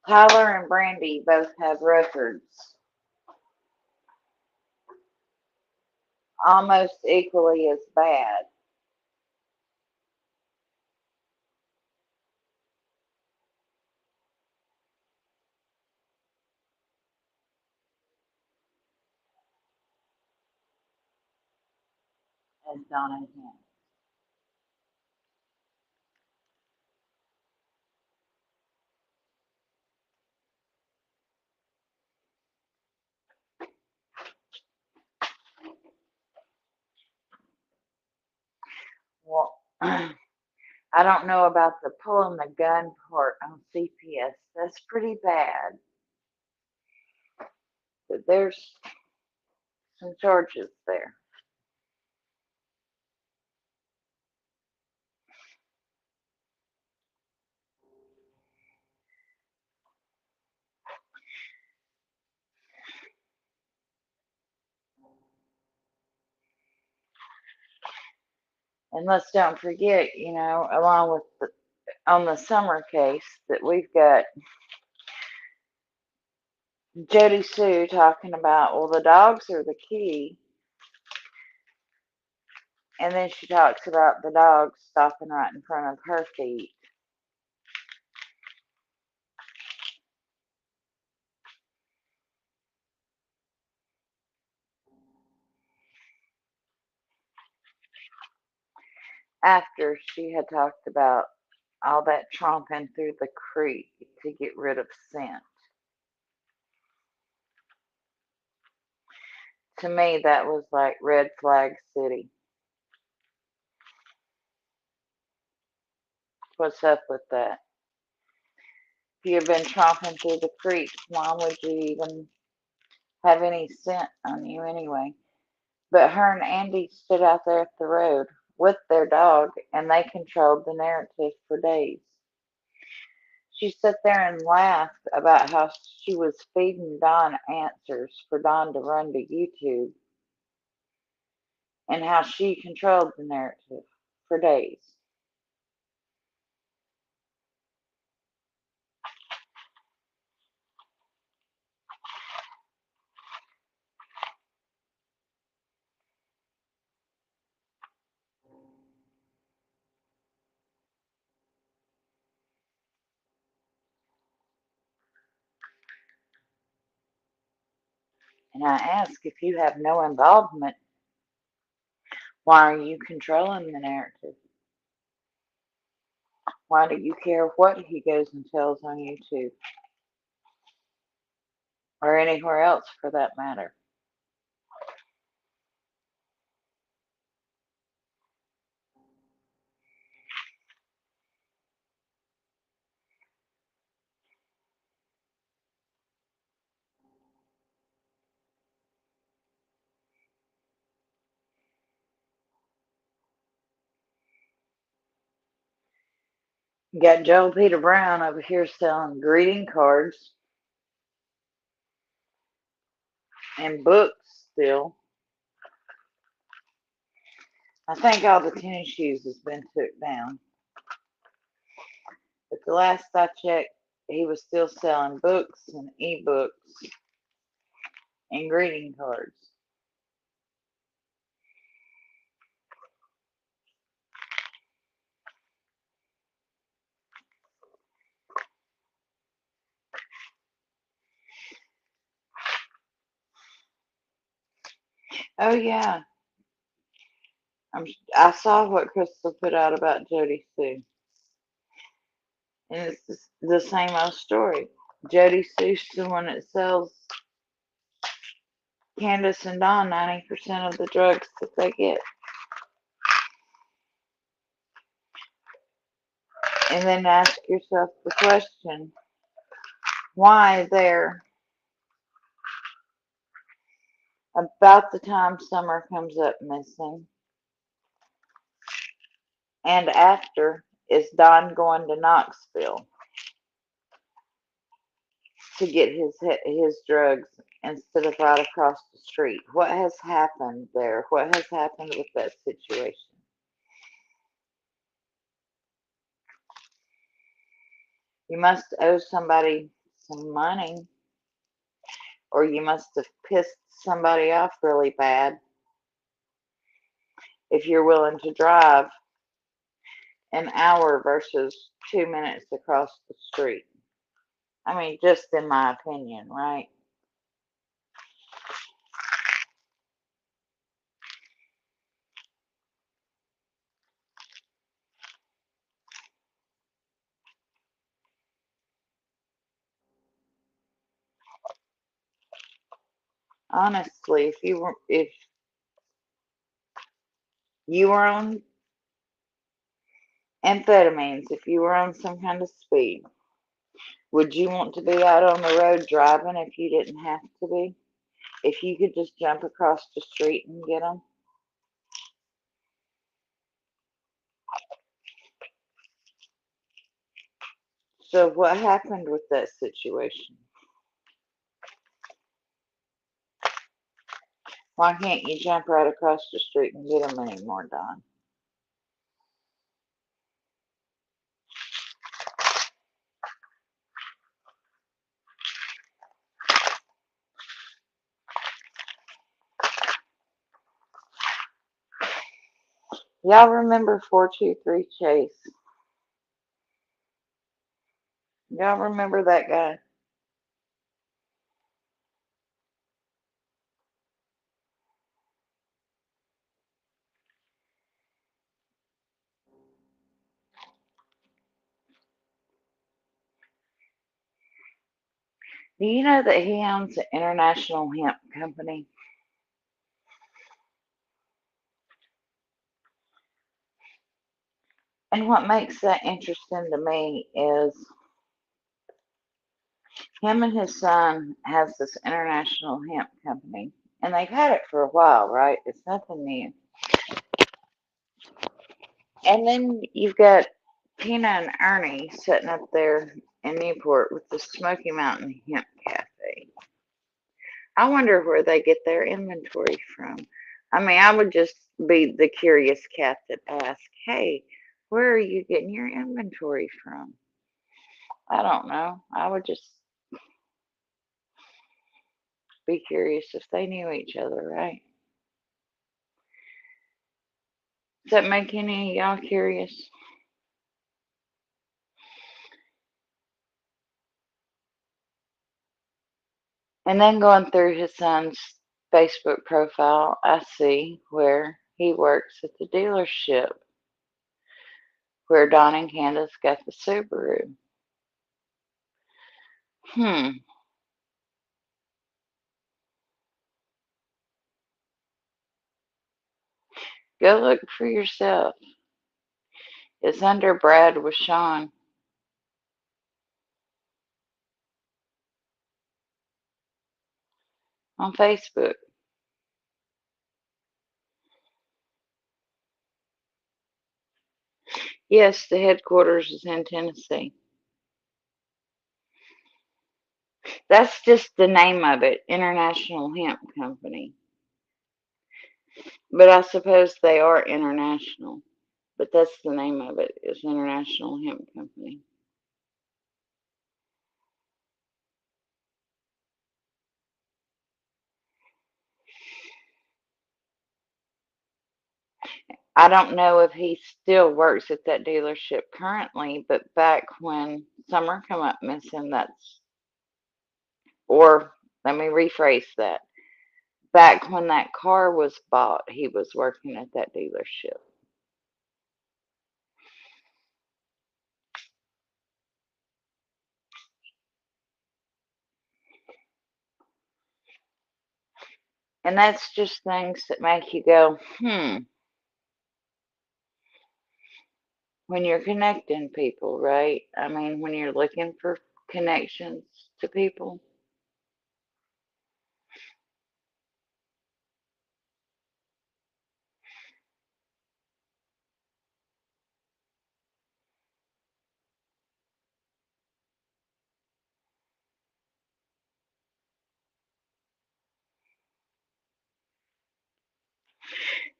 Tyler and Brandy both have records almost equally as bad as Donna and him. Well, I don't know about the pulling the gun part on CPS. That's pretty bad. But there's some charges there. And let's don't forget, along with on the summer case, that we've got Jody Sue talking about, well, the dogs are the key. And then she talks about the dogs stopping right in front of her feet. After she had talked about all that tromping through the creek to get rid of scent. To me, that was like red flag city. What's up with that? If you had been tromping through the creek, why would you even have any scent on you anyway? But her and Andy stood out there at the road with their dog, and they controlled the narrative for days. She sat there and laughed about how she was feeding Don answers for Don to run to YouTube and how she controlled the narrative for days. And I ask, if you have no involvement, why are you controlling the narrative? Why do you care what he goes and tells on YouTube or anywhere else for that matter? You got Joe Peter Brown over here selling greeting cards and books still. I think all the tennis shoes has been took down. But the last I checked, he was still selling books and ebooks and greeting cards. Oh yeah, I saw what Crystal put out about Jody Sue, and it's the same old story. Jody Sue's the one that sells Candace and Dawn 90% of the drugs that they get. And then ask yourself the question, why there, about the time summer comes up missing, and after, is Don going to Knoxville to get his drugs instead of right across the street? What has happened there? What has happened with that situation? You must owe somebody some money, or you must have pissed somebody off really bad if you're willing to drive an hour versus 2 minutes across the street. I mean, just in my opinion, right? Honestly, if you were on amphetamines, if you were on some kind of speed, would you want to be out on the road driving if you didn't have to be? If you could just jump across the street and get them? So what happened with that situation? Why can't you jump right across the street and get them anymore, Don? Y'all remember 423 Chase? Y'all remember that guy? Do you know that he owns an international hemp company? And what makes that interesting to me is him and his son has this international hemp company, and they've had it for a while, right? It's nothing new. And then you've got Tina and Ernie sitting up there in Newport with the Smoky Mountain Hemp Cafe. I wonder where they get their inventory from. I mean, I would just be the curious cat that asks, hey, where are you getting your inventory from? I don't know. I would just be curious if they knew each other, right? Does that make any of y'all curious? And then going through his son's Facebook profile, I see where he works at the dealership where Don and Candace got the Subaru. Hmm. Go look for yourself. It's under Brad with Sean on Facebook. Yes, the headquarters is in Tennessee. That's just the name of it, International Hemp Company. But I suppose they are international. But that's the name of it, is International Hemp Company. I don't know if he still works at that dealership currently, but back when Summer come up missing, or let me rephrase that. Back when that car was bought, he was working at that dealership. And that's just things that make you go, when you're connecting people, right? I mean, when you're looking for connections to people,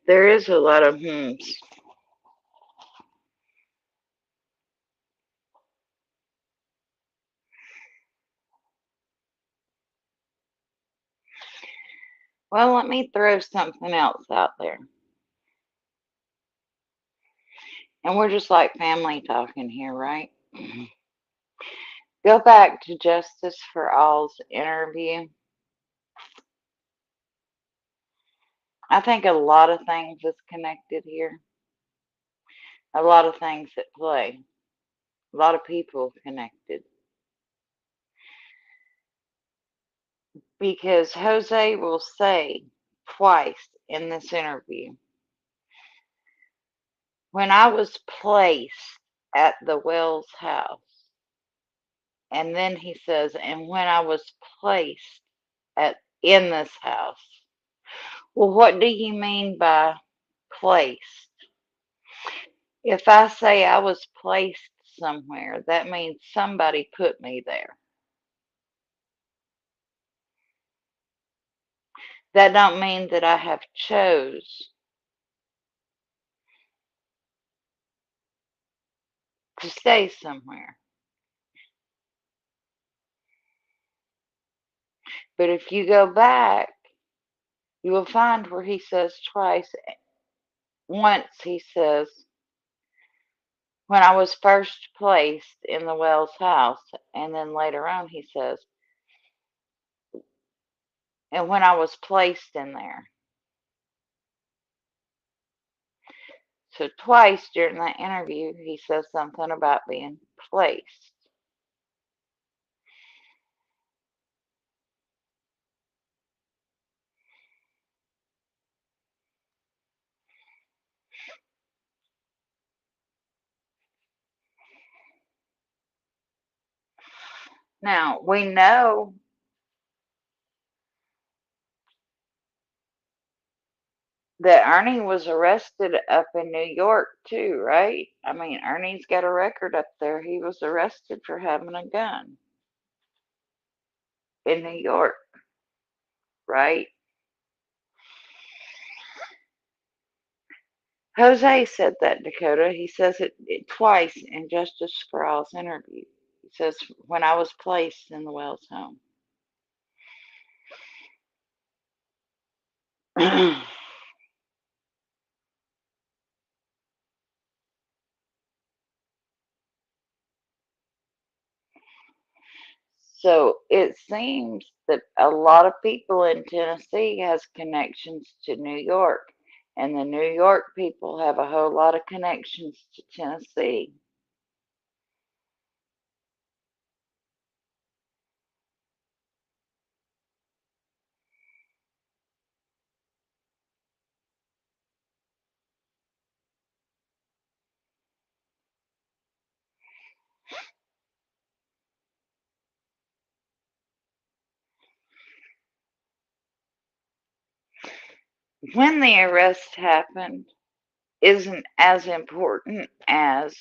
there is a lot of hmms. Well, let me throw something else out there. And we're just like family talking here, right? Go back to Justice for All's interview. I think a lot of things is connected here. A lot of things at play. A lot of people connected. Because Jose will say twice in this interview, when I was placed at the Wells house, and then he says, and when I was placed at in this house. Well, what do you mean by placed? If I say I was placed somewhere, that means somebody put me there. That don't mean that I have chose to stay somewhere. But if you go back, you will find where he says twice. Once he says, when I was first placed in the Wells house, and then later on he says, and when I was placed in there. So twice during that interview, he says something about being placed. Now, we know that Ernie was arrested up in New York too, right? I mean, Ernie's got a record up there. He was arrested for having a gun in New York, right? Jose said that, Dakota. He says it twice in Justice Scrawl's interview. He says, when I was placed in the Wells home. So it seems that a lot of people in Tennessee has connections to New York. And the New York people have a whole lot of connections to Tennessee. When the arrest happened isn't as important as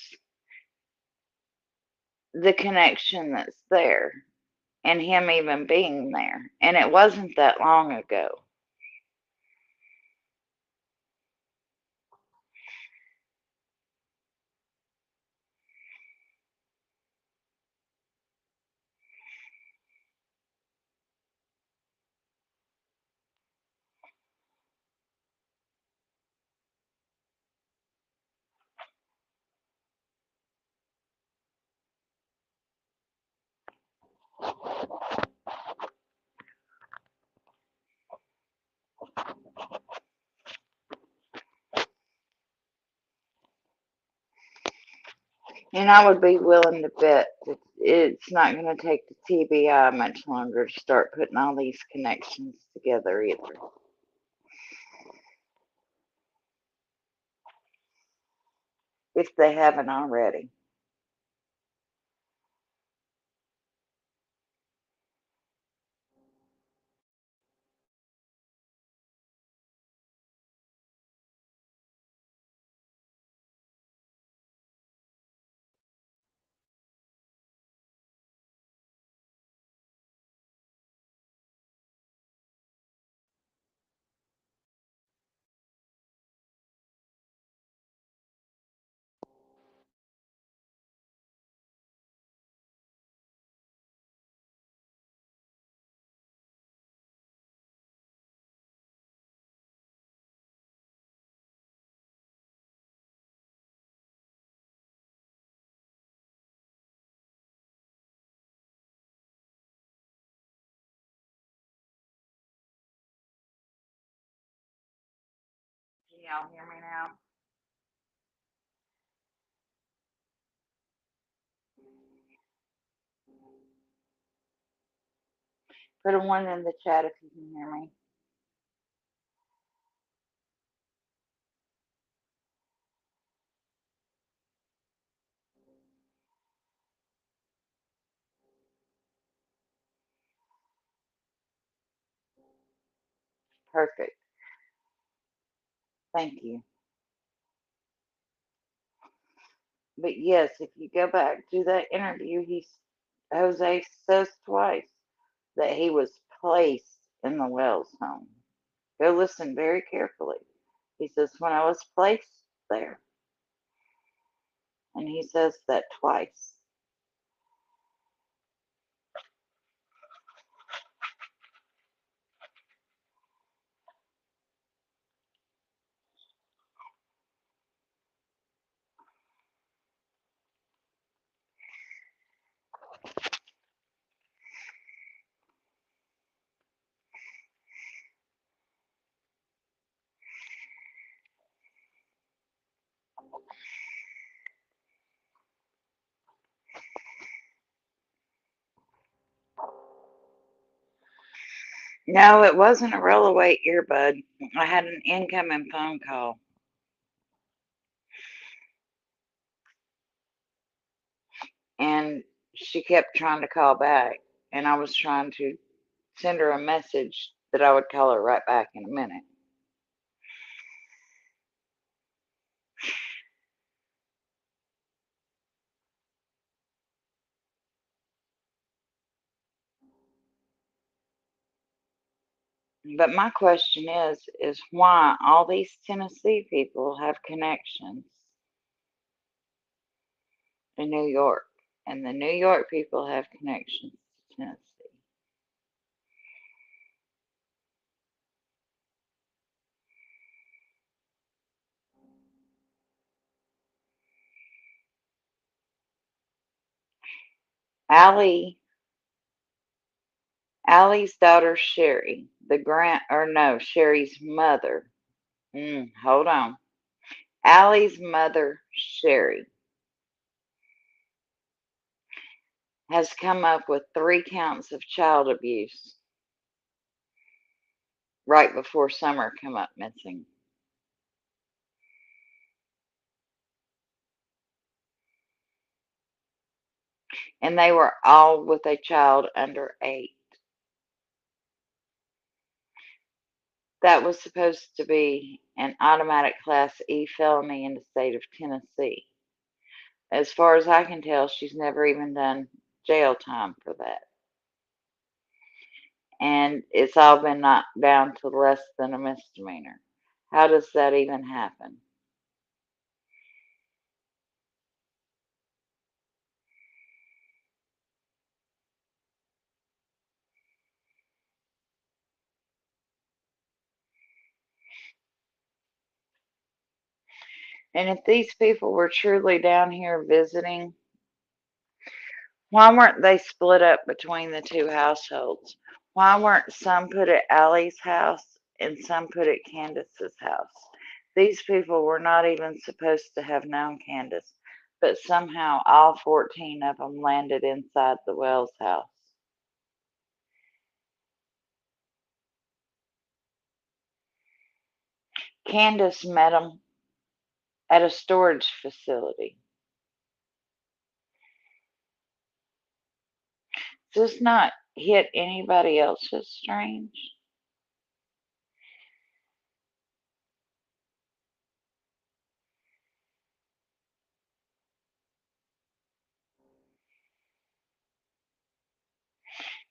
the connection that's there and him even being there. And it wasn't that long ago. And I would be willing to bet that it's not going to take the TBI much longer to start putting all these connections together either, if they haven't already. Can y'all hear me now? Put a one in the chat if you can hear me. Perfect. Thank you. But yes, if you go back to that interview, Jose says twice that he was placed in the Wells home. Go listen very carefully. He says, when I was placed there. And he says that twice. No, it wasn't a rollaway earbud. I had an incoming phone call. And she kept trying to call back. And I was trying to send her a message that I would call her right back in a minute. But my question is why all these Tennessee people have connections in New York, and the New York people have connections to Tennessee. Allie, Allie's daughter Sherry, the grand or no, Sherry's mother Hold on. Allie's mother, Sherry, has come up with 3 counts of child abuse right before Summer come up missing. And they were all with a child under 8. That was supposed to be an automatic Class E felony in the state of Tennessee. As far as I can tell, she's never even done jail time for that. And it's all been knocked down to less than a misdemeanor. How does that even happen? And if these people were truly down here visiting, why weren't they split up between the 2 households? Why weren't some put at Allie's house and some put at Candace's house? These people were not even supposed to have known Candace, but somehow all 14 of them landed inside the Wells house. Candace met them at a storage facility. Does this not hit anybody else as strange?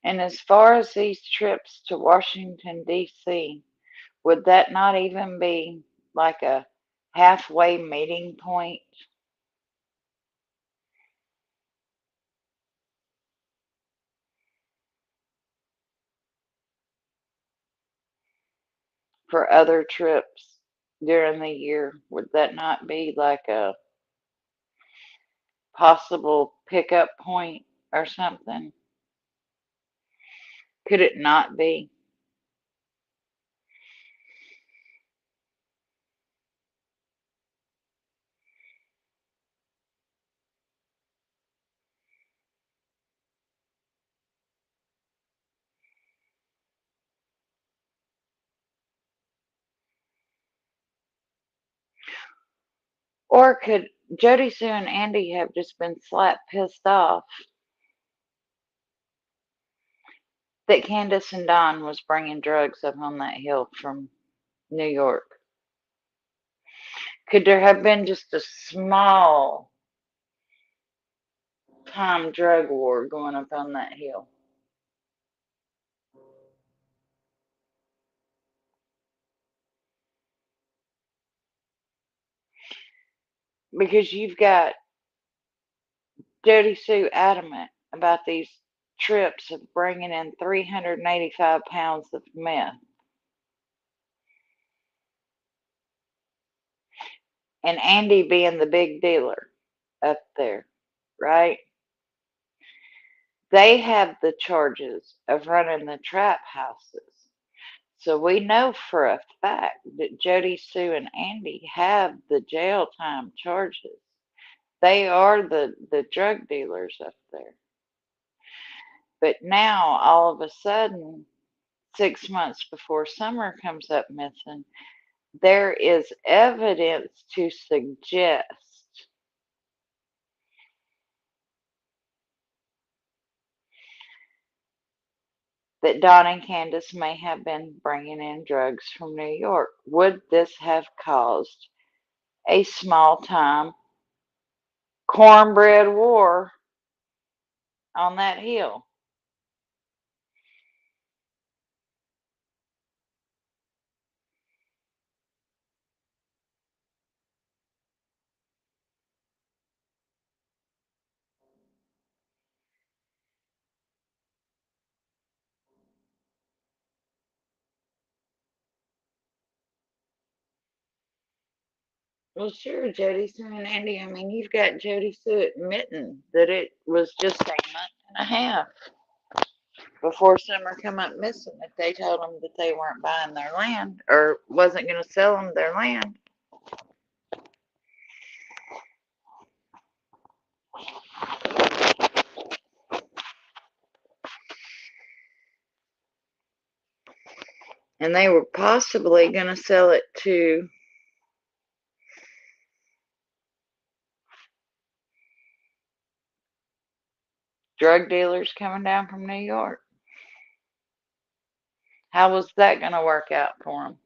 And as far as these trips to Washington, D.C., would that not even be like a halfway meeting point for other trips during the year? Would that not be like a possible pickup point or something? Could it not be? Or could Jody, Sue, and Andy have just been slap pissed off that Candace and Don was bringing drugs up on that hill from New York? Could there have been just a small time drug war going up on that hill? Because you've got Jody Sue adamant about these trips of bringing in 385 pounds of meth, and Andy being the big dealer up there, right? They have the charges of running the trap houses. So we know for a fact that Jody Sue and Andy have the jail time charges. They are the drug dealers up there. But now, all of a sudden, 6 months before Summer comes up missing, there is evidence to suggest that Don and Candace may have been bringing in drugs from New York. Would this have caused a small time cornbread war on that hill? Well, sure, Jody Sue and Andy. I mean, you've got Jody Sue admitting that it was just a month and a half before summer come up missing if they told them that they weren't buying their land or wasn't going to sell them their land. And they were possibly going to sell it to drug dealers coming down from New York. How was that going to work out for them?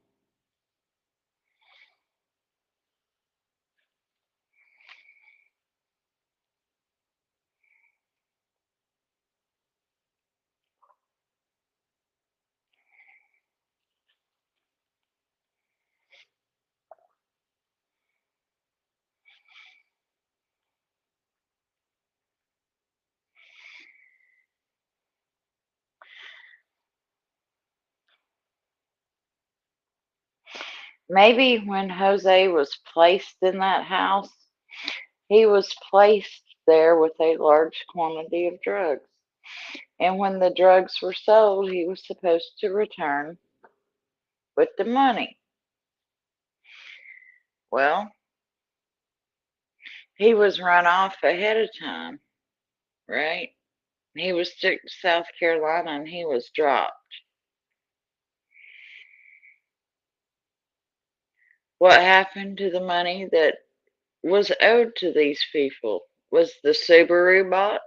Maybe when Jose was placed in that house, he was placed there with a large quantity of drugs. And when the drugs were sold, he was supposed to return with the money. Well, he was run off ahead of time, right? He was sent to South Carolina and he was dropped. What happened to the money that was owed to these people? Was the Subaru bought?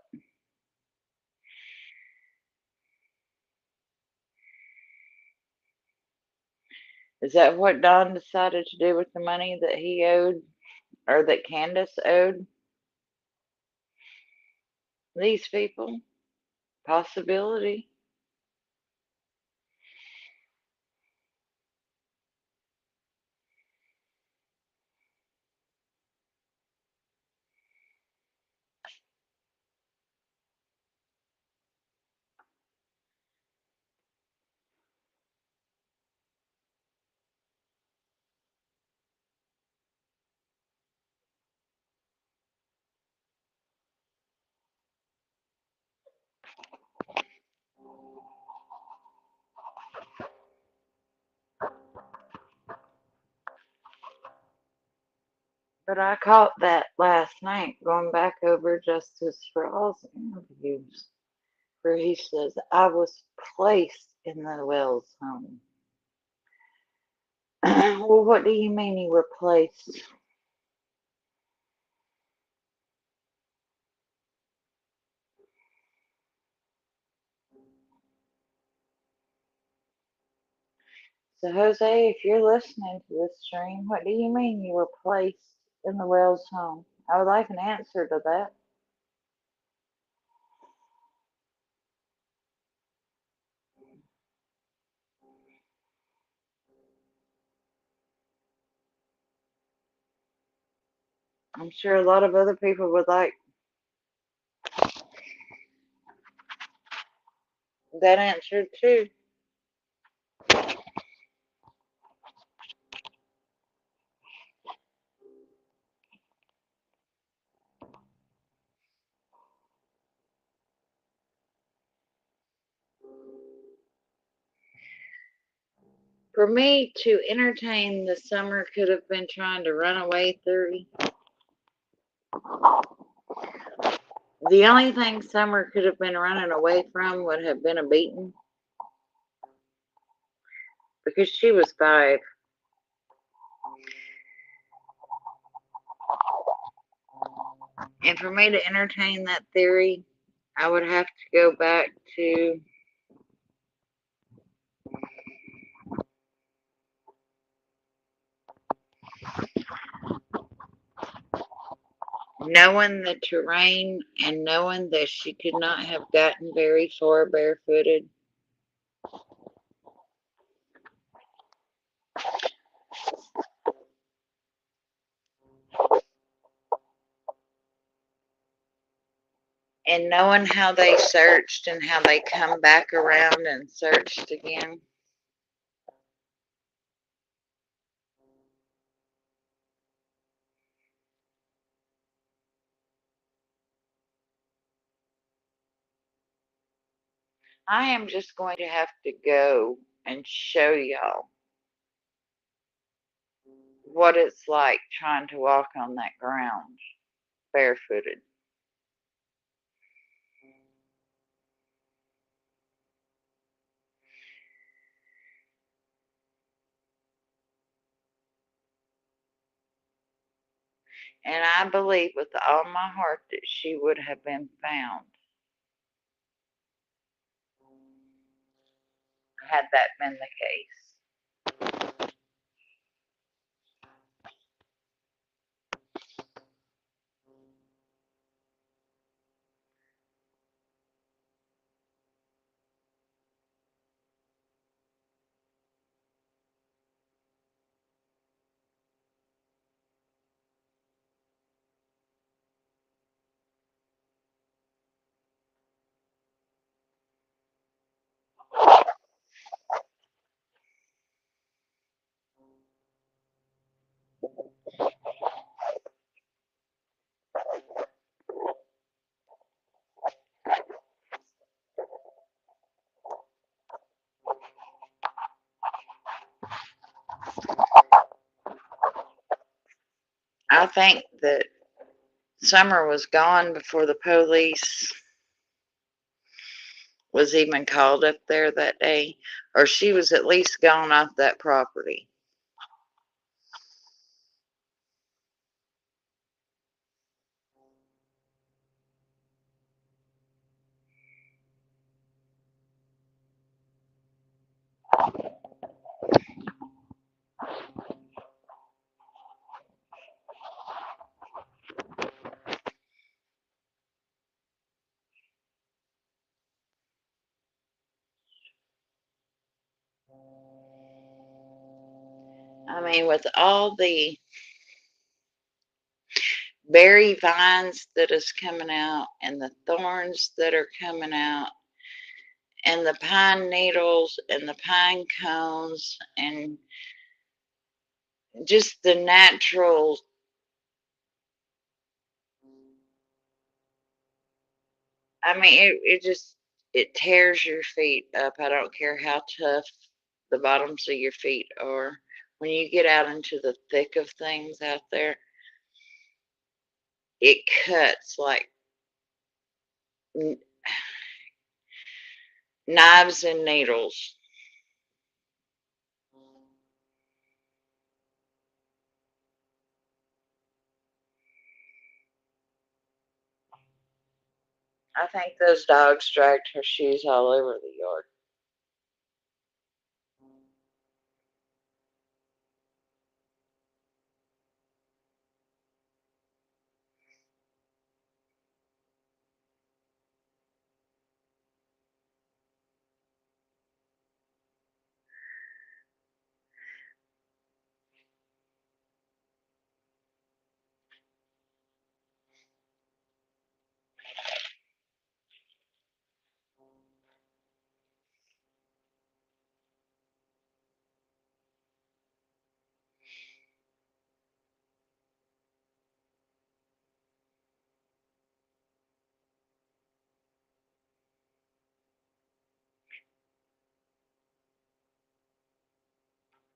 Is that what Don decided to do with the money that he owed or that Candace owed these people? Possibility. But I caught that last night going back over Justice for All's interviews where he says, I was placed in the Wells home. Well, what do you mean you were placed? So, Jose, if you're listening to this stream, what do you mean you were placed in the Wells home? I would like an answer to that. I'm sure a lot of other people would like that answer too. For me to entertain the Summer could have been trying to run away theory, the only thing Summer could have been running away from would have been a beating because she was 5. And for me to entertain that theory, I would have to go back to knowing the terrain and knowing that she could not have gotten very far barefooted. And knowing how they searched and how they come back around and searched again. I am just going to have to go and show y'all what it's like trying to walk on that ground barefooted. And I believe with all my heart that she would have been found had that been the case. I think that Summer was gone before the police was even called up there that day, or she was at least gone off that property. I mean, with all the berry vines that is coming out and the thorns that are coming out and the pine needles and the pine cones and just the natural, I mean, it just, it tears your feet up. I don't care how tough the bottoms of your feet are. When you get out into the thick of things out there, it cuts like knives and needles. I think those dogs dragged her shoes all over the yard.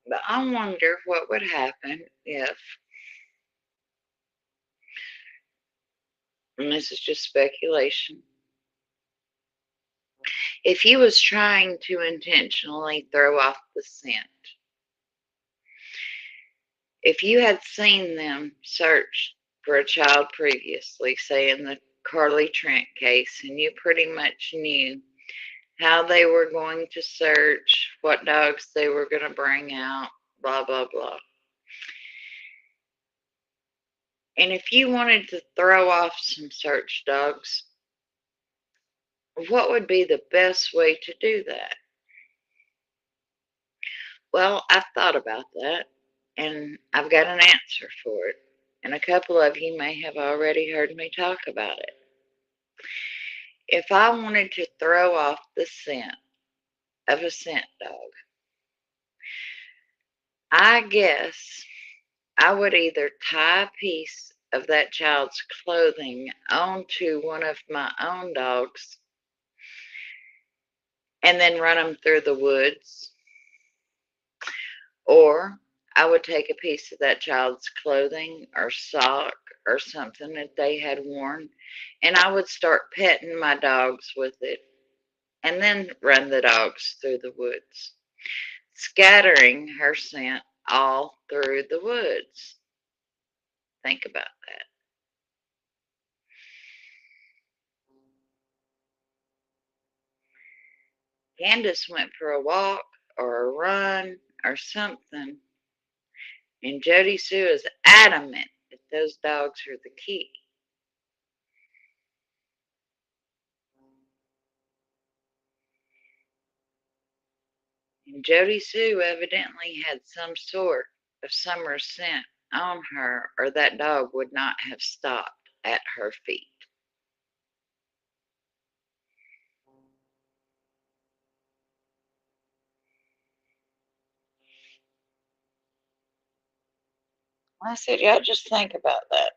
But I wonder what would happen if, and this is just speculation, if you was trying to intentionally throw off the scent. If you had seen them search for a child previously, say in the Carly Trent case, and you pretty much knew how they were going to search, what dogs they were going to bring out, blah, blah, blah. And if you wanted to throw off some search dogs, what would be the best way to do that? Well, I've thought about that, and I've got an answer for it. And a couple of you may have already heard me talk about it. If I wanted to throw off the scent of a scent dog, I guess I would either tie a piece of that child's clothing onto one of my own dogs and then run them through the woods. Or I would take a piece of that child's clothing or sock or something that they had worn, and I would start petting my dogs with it, and then run the dogs through the woods, scattering her scent all through the woods. Think about that. Candace went for a walk or a run or something, and Jody Sue is adamant that those dogs are the key. And Jody Sue evidently had some sort of summer scent on her, or that dog would not have stopped at her feet. I said, y'all just think about that.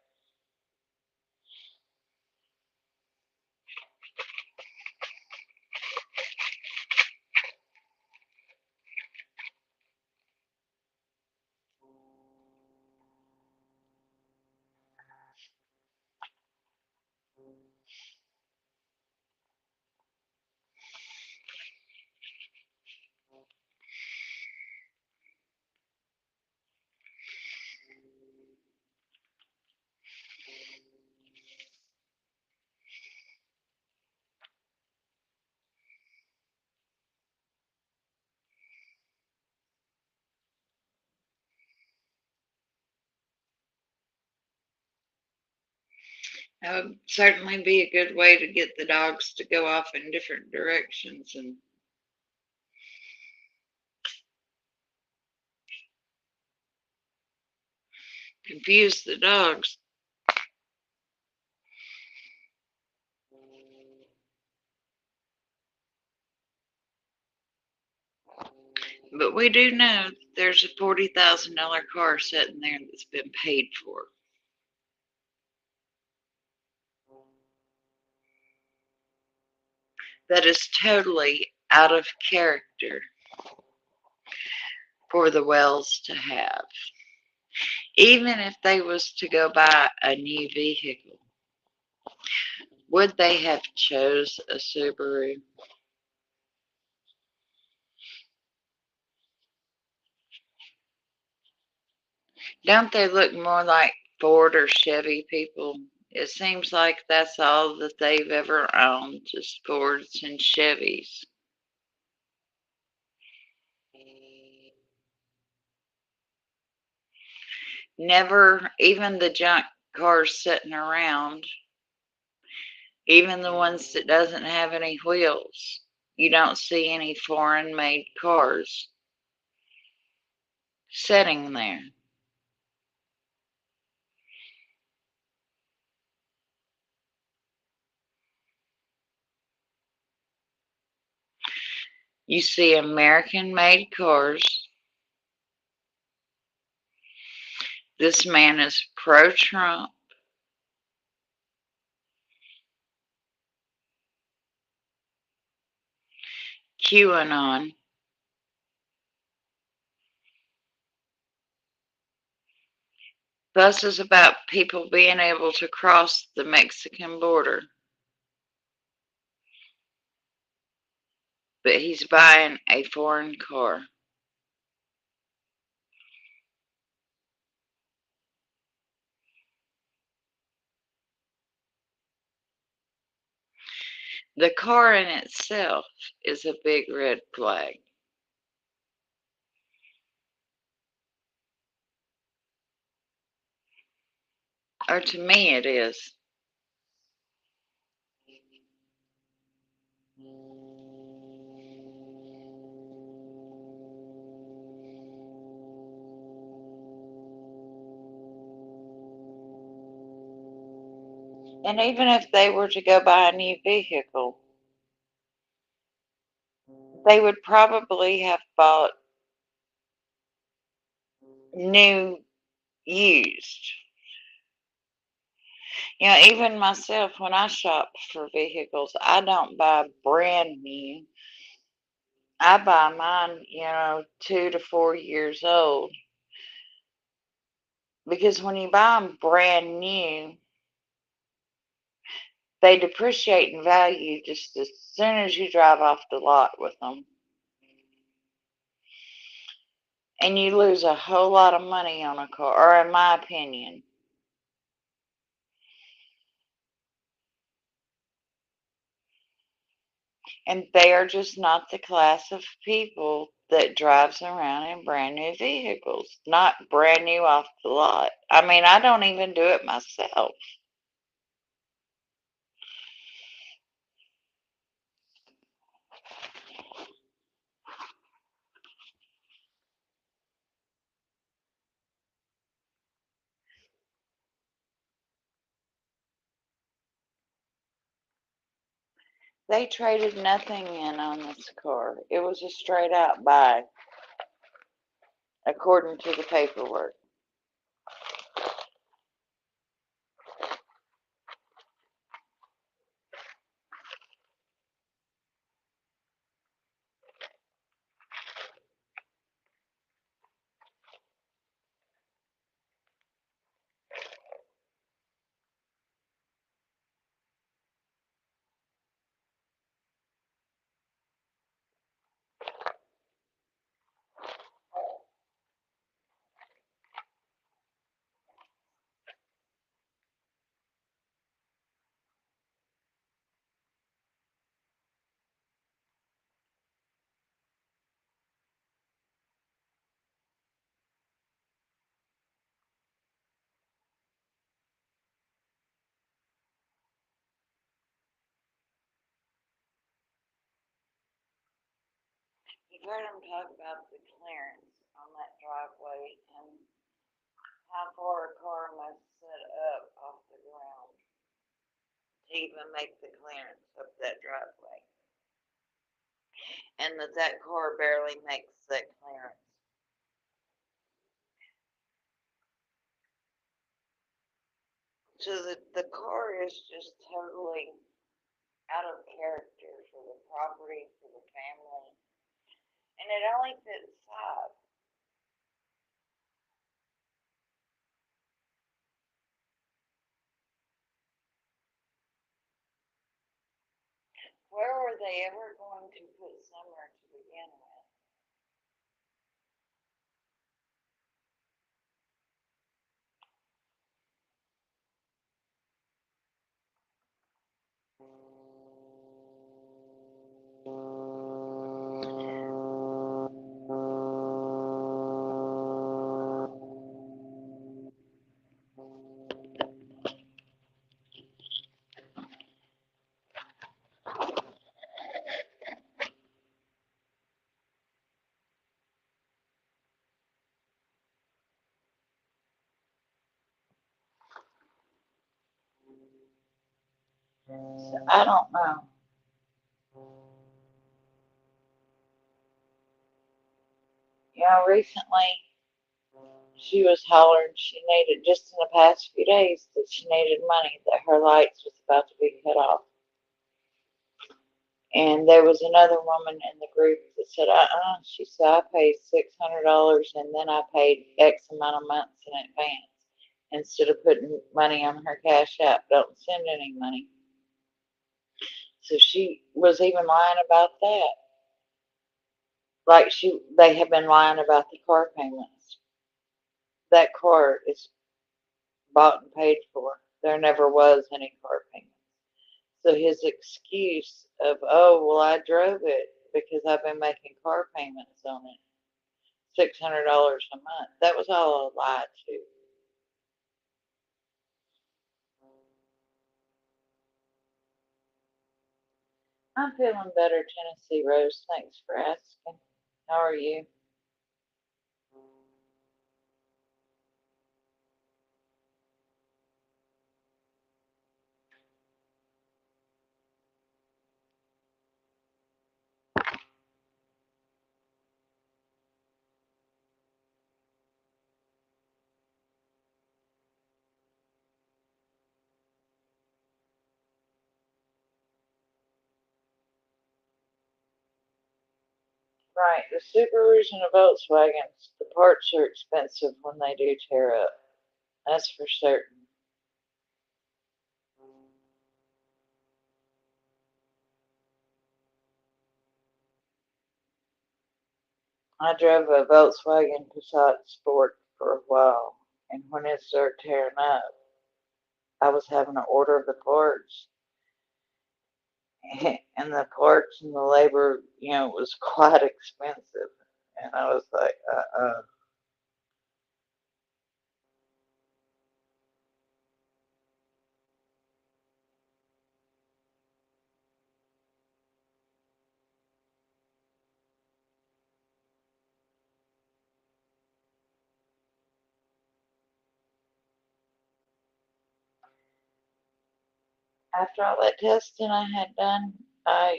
That would certainly be a good way to get the dogs to go off in different directions and confuse the dogs. But we do know there's a $40,000 car sitting there that's been paid for. That is totally out of character for the Wells to have. Even if they was to go buy a new vehicle, would they have chose a Subaru? Don't they look more like Ford or Chevy people? It seems like that's all that they've ever owned, just Fords and Chevys. Never, even the junk cars sitting around, even the ones that doesn't have any wheels. You don't see any foreign made cars sitting there. You see American made cars. This man is pro Trump, QAnon, fusses about people being able to cross the Mexican border, but he's buying a foreign car. The car in itself is a big red flag. Or to me, it is. And even if they were to go buy a new vehicle, they would probably have bought new used. Even myself, when I shop for vehicles, I don't buy brand new. I buy mine, 2 to 4 years old, because when you buy them brand new, they depreciate in value just as soon as you drive off the lot with them. And you lose a whole lot of money on a car, or in my opinion. And they are just not the class of people that drives around in brand new vehicles, not brand new off the lot. I mean, I don't even do it myself. They traded nothing in on this car. It was a straight out buy, according to the paperwork. You've heard them talk about the clearance on that driveway and how far a car must set up off the ground to even make the clearance up that driveway. And that car barely makes that clearance. So the car is just totally out of character for the property, for the family, and it only fits five. Where were they ever going to put summer to begin with? So I don't know. Recently she was hollering she needed, just in the past few days, that she needed money, that her lights was about to be cut off. And there was another woman in the group that said, She said, I paid $600 and then I paid X amount of months in advance. Instead of putting money on her cash app, don't send any money. So she was even lying about that. Like they have been lying about the car payments. That car is bought and paid for. There never was any car payment. So his excuse of, oh, well, I drove it because I've been making car payments on it, $600 a month. That was all a lie, too. I'm feeling better, Tennessee Rose. Thanks for asking. How are you? Right, the Subarus and the Volkswagens, the parts are expensive when they do tear up. That's for certain. I drove a Volkswagen Passat Sport for a while, and when it started tearing up, I was having to order the parts, and the parts and the labor, was quite expensive. And I was like, After all that testing I had done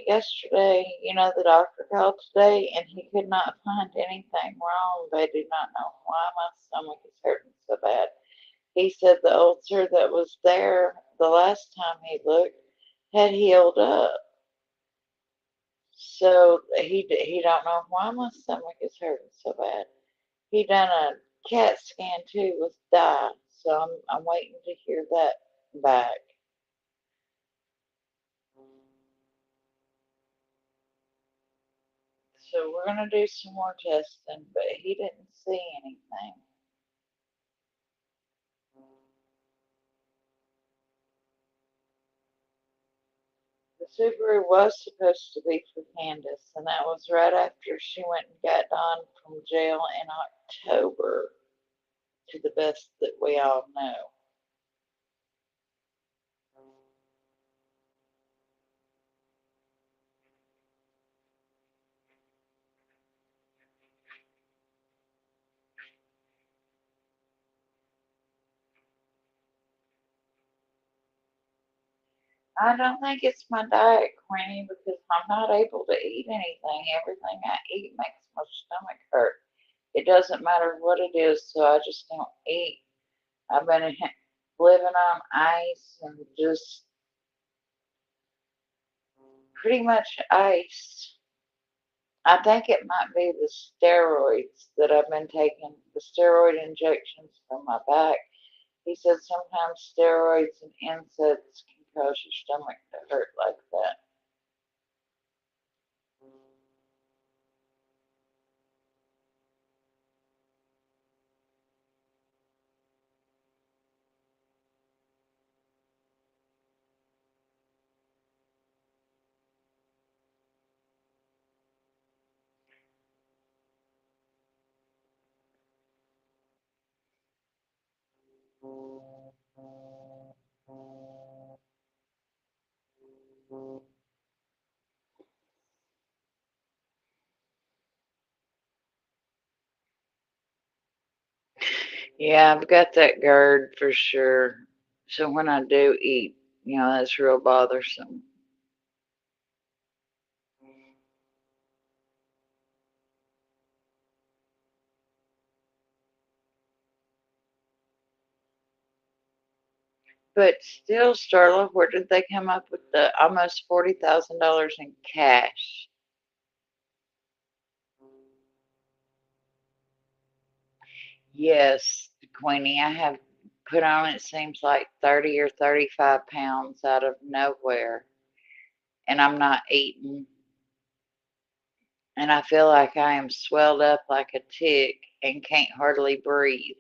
yesterday, the doctor called today and he could not find anything wrong. They do not know why my stomach is hurting so bad. He said the ulcer that was there the last time he looked had healed up. So he don't know why my stomach is hurting so bad. He done a CAT scan too with dye, so I'm waiting to hear that back. So we're gonna do some more testing, but he didn't see anything. The Subaru was supposed to be for Candace, and that was right after she went and got on from jail in October, to the best that we all know. I don't think it's my diet, Queenie, because I'm not able to eat anything. Everything I eat makes my stomach hurt. It doesn't matter what it is, so I just don't eat. I've been living on ice and just pretty much ice. I think it might be the steroids that I've been taking, the steroid injections for my back. He said sometimes steroids and NSAIDs can cause your stomach to hurt like that. Yeah, I've got that GERD for sure. So when I do eat, that's real bothersome. But still, Starla, where did they come up with the almost $40,000 in cash? Yes, Queenie, I have put on, it seems like 30 or 35 pounds out of nowhere, and I'm not eating. And I feel like I am swelled up like a tick and can't hardly breathe.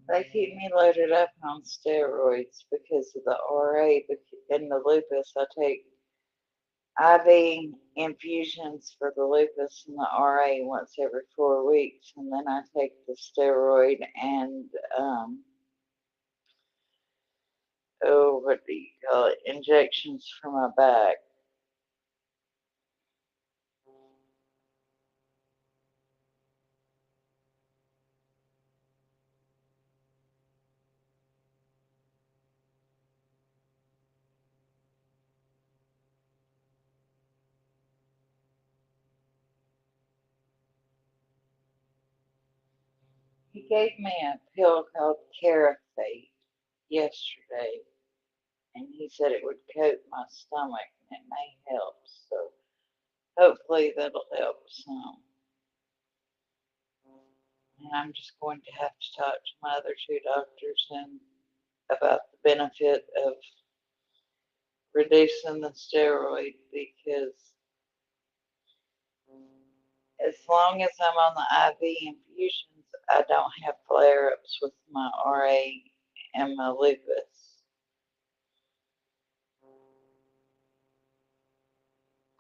They keep me loaded up on steroids because of the RA and the lupus. I take IV infusions for the lupus and the RA once every 4 weeks, and then I take the steroid and oh, what do you call it? Injections for my back. He gave me a pill called Carafate yesterday, and he said it would coat my stomach and it may help. So hopefully that'll help some. And I'm just going to have to talk to my other two doctors and about the benefit of reducing the steroid, because as long as I'm on the IV infusions, I don't have flare ups with my RA and my lupus.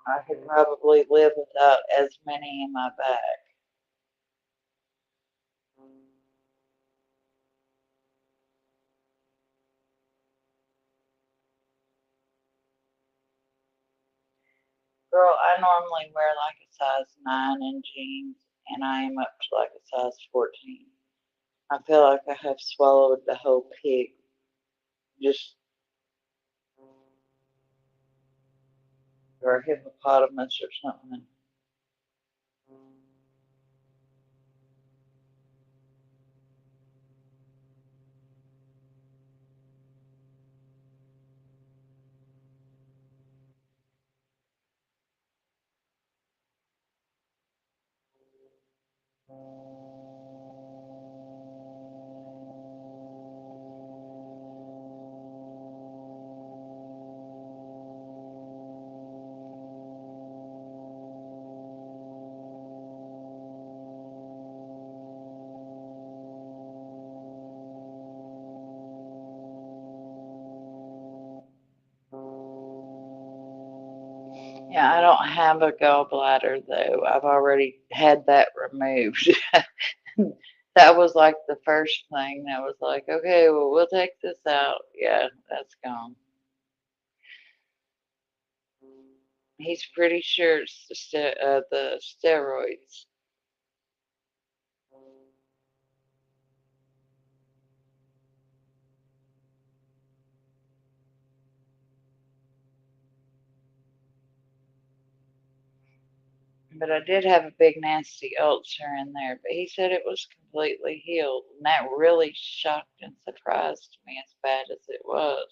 I could probably live without as many in my back. Girl, I normally wear like a size 9 in jeans, and I am up to like a size 14. I feel like I have swallowed the whole pig, just or a hippopotamus or something. Yeah, I don't have a gallbladder though. I've already had that removed. That was like the first thing that was like, okay, well, we'll take this out. Yeah, that's gone. He's pretty sure it's the steroids. But I did have a big nasty ulcer in there, but he said it was completely healed. And that really shocked and surprised me as bad as it was.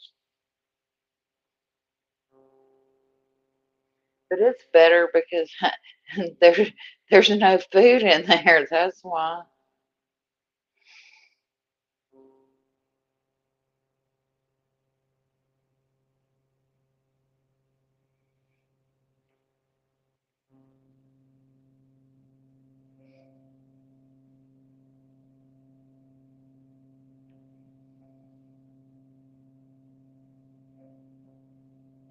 But it's better because there, there's no food in there. That's why.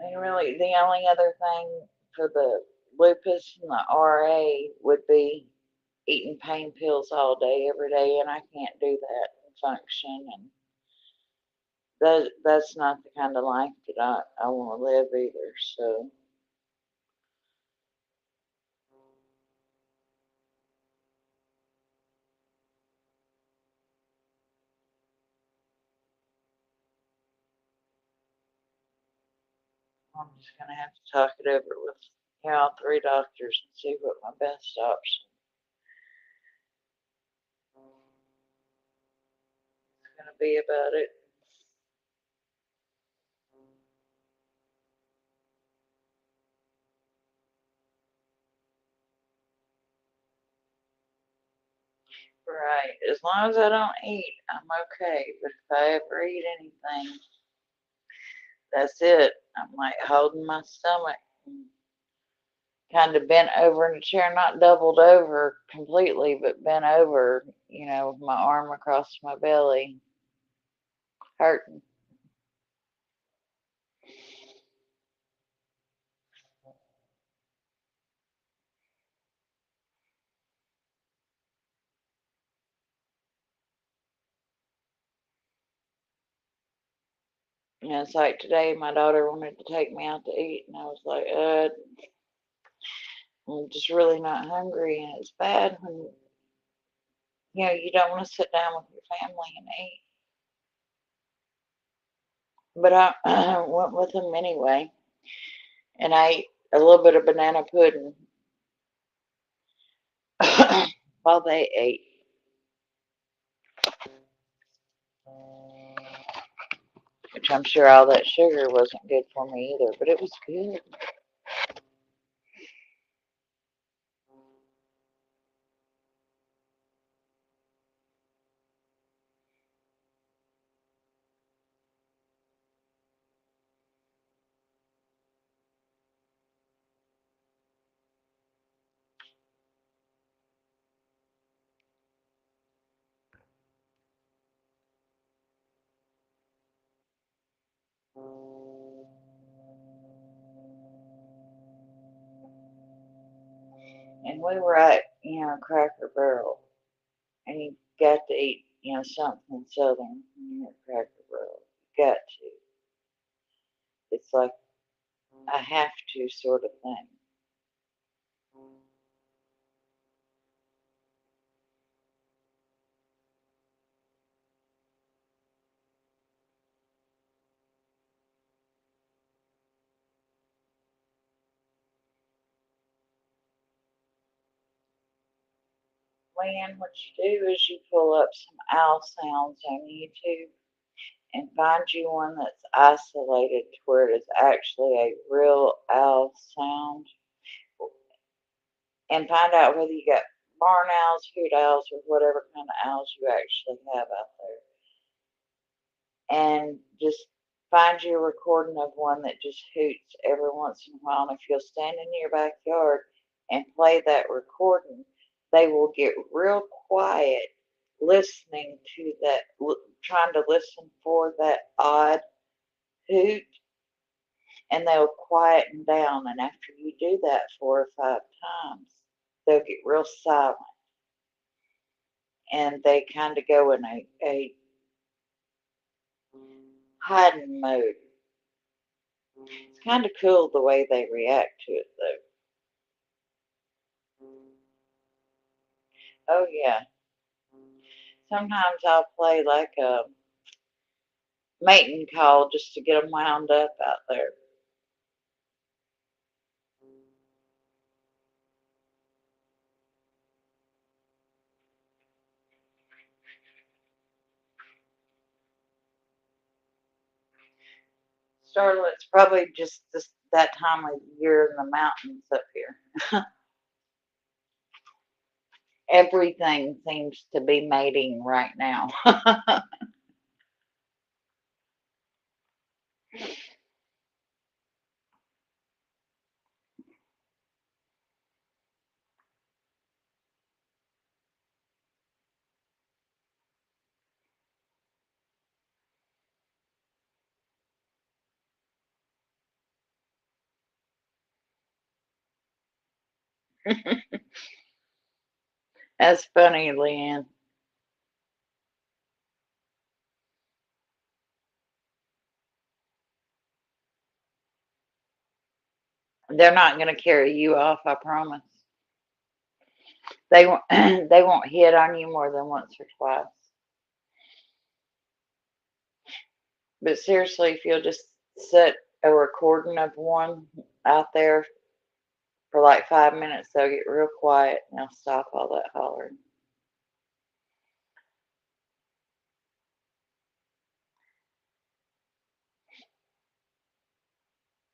And really, the only other thing for the lupus and the RA would be eating pain pills all day, every day, and I can't do that and function. And that's not the kind of life that I want to live either. So I'm just going to have to talk it over with all three doctors and see what my best option is going to be about it. Right. As long as I don't eat, I'm okay. But if I ever eat anything, that's it. I'm like holding my stomach and kind of bent over in the chair, not doubled over completely, but bent over, with my arm across my belly, hurting. And it's like today, my daughter wanted to take me out to eat, and I was like, I'm just really not hungry, and it's bad when you don't want to sit down with your family and eat. But I went with them anyway, and I ate a little bit of banana pudding while they ate, which I'm sure all that sugar wasn't good for me either, but it was good. And we were at, Cracker Barrel, and you got to eat, something southern when you're at Cracker Barrel. You got to. It's like a have to sort of thing. When what you do is you pull up some owl sounds on YouTube and find you one that's isolated to where it is actually a real owl sound, and find out whether you got barn owls, hoot owls, or whatever kind of owls you actually have out there. And just find you a recording of one that just hoots every once in a while. And if you'll stand in your backyard and play that recording, they will get real quiet listening to that, trying to listen for that odd hoot, and they'll quieten down. And after you do that 4 or 5 times, they'll get real silent, and they kind of go in a hiding mode. It's kind of cool the way they react to it, though. Oh, yeah. Sometimes I'll play like a mating call just to get them wound up out there. Starlet's probably just that time of year in the mountains up here. Everything seems to be mating right now. That's funny, Leanne. They're not going to carry you off, I promise. They won't. They won't hit on you more than once or twice. But seriously, if you'll just set a recording of one out there for like 5 minutes, they'll get real quiet and they'll stop all that hollering.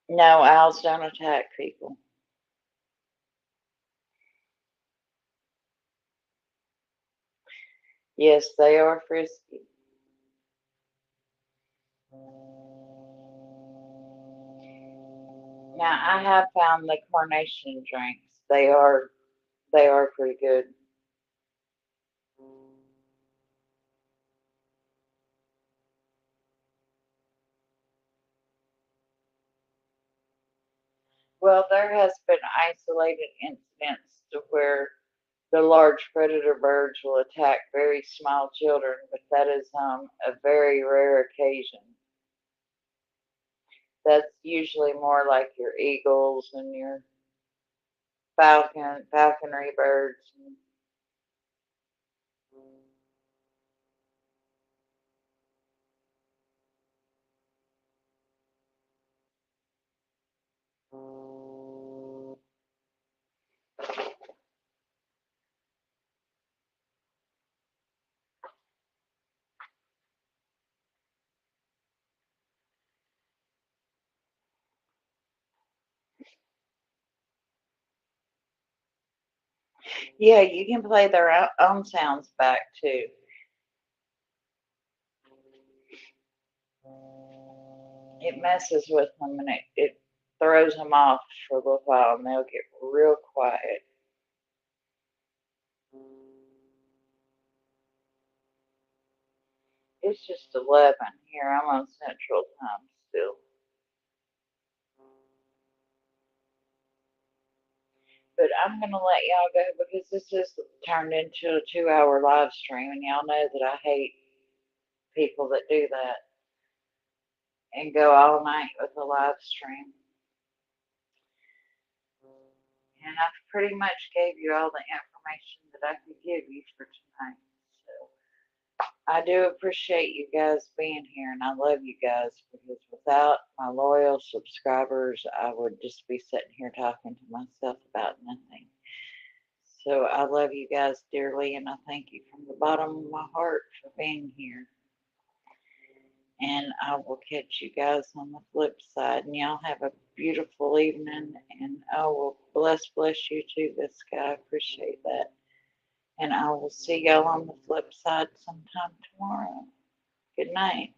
No, owls don't attack people. Yes, they are frisky. Now, I have found the carnation drinks. They are pretty good. Well, there has been isolated incidents to where the large predator birds will attack very small children, but that is a very rare occasion. That's usually more like your eagles and your falconry birds. Yeah, you can play their own sounds back too. It messes with them and it throws them off for a little while and they'll get real quiet. It's just 11 here. I'm on Central Time still. But I'm going to let y'all go because this is turned into a 2 hour live stream and y'all know that I hate people that do that and go all night with a live stream. And I've pretty much gave you all the information that I could give you for tonight. So I do appreciate you guys being here and I love you guys because without my loyal subscribers, I would just be sitting here talking to myself about nothing. So I love you guys dearly and I thank you from the bottom of my heart for being here. And I will catch you guys on the flip side. And y'all have a beautiful evening. And I will bless you too, this guy. I appreciate that. And I will see y'all on the flip side sometime tomorrow. Good night.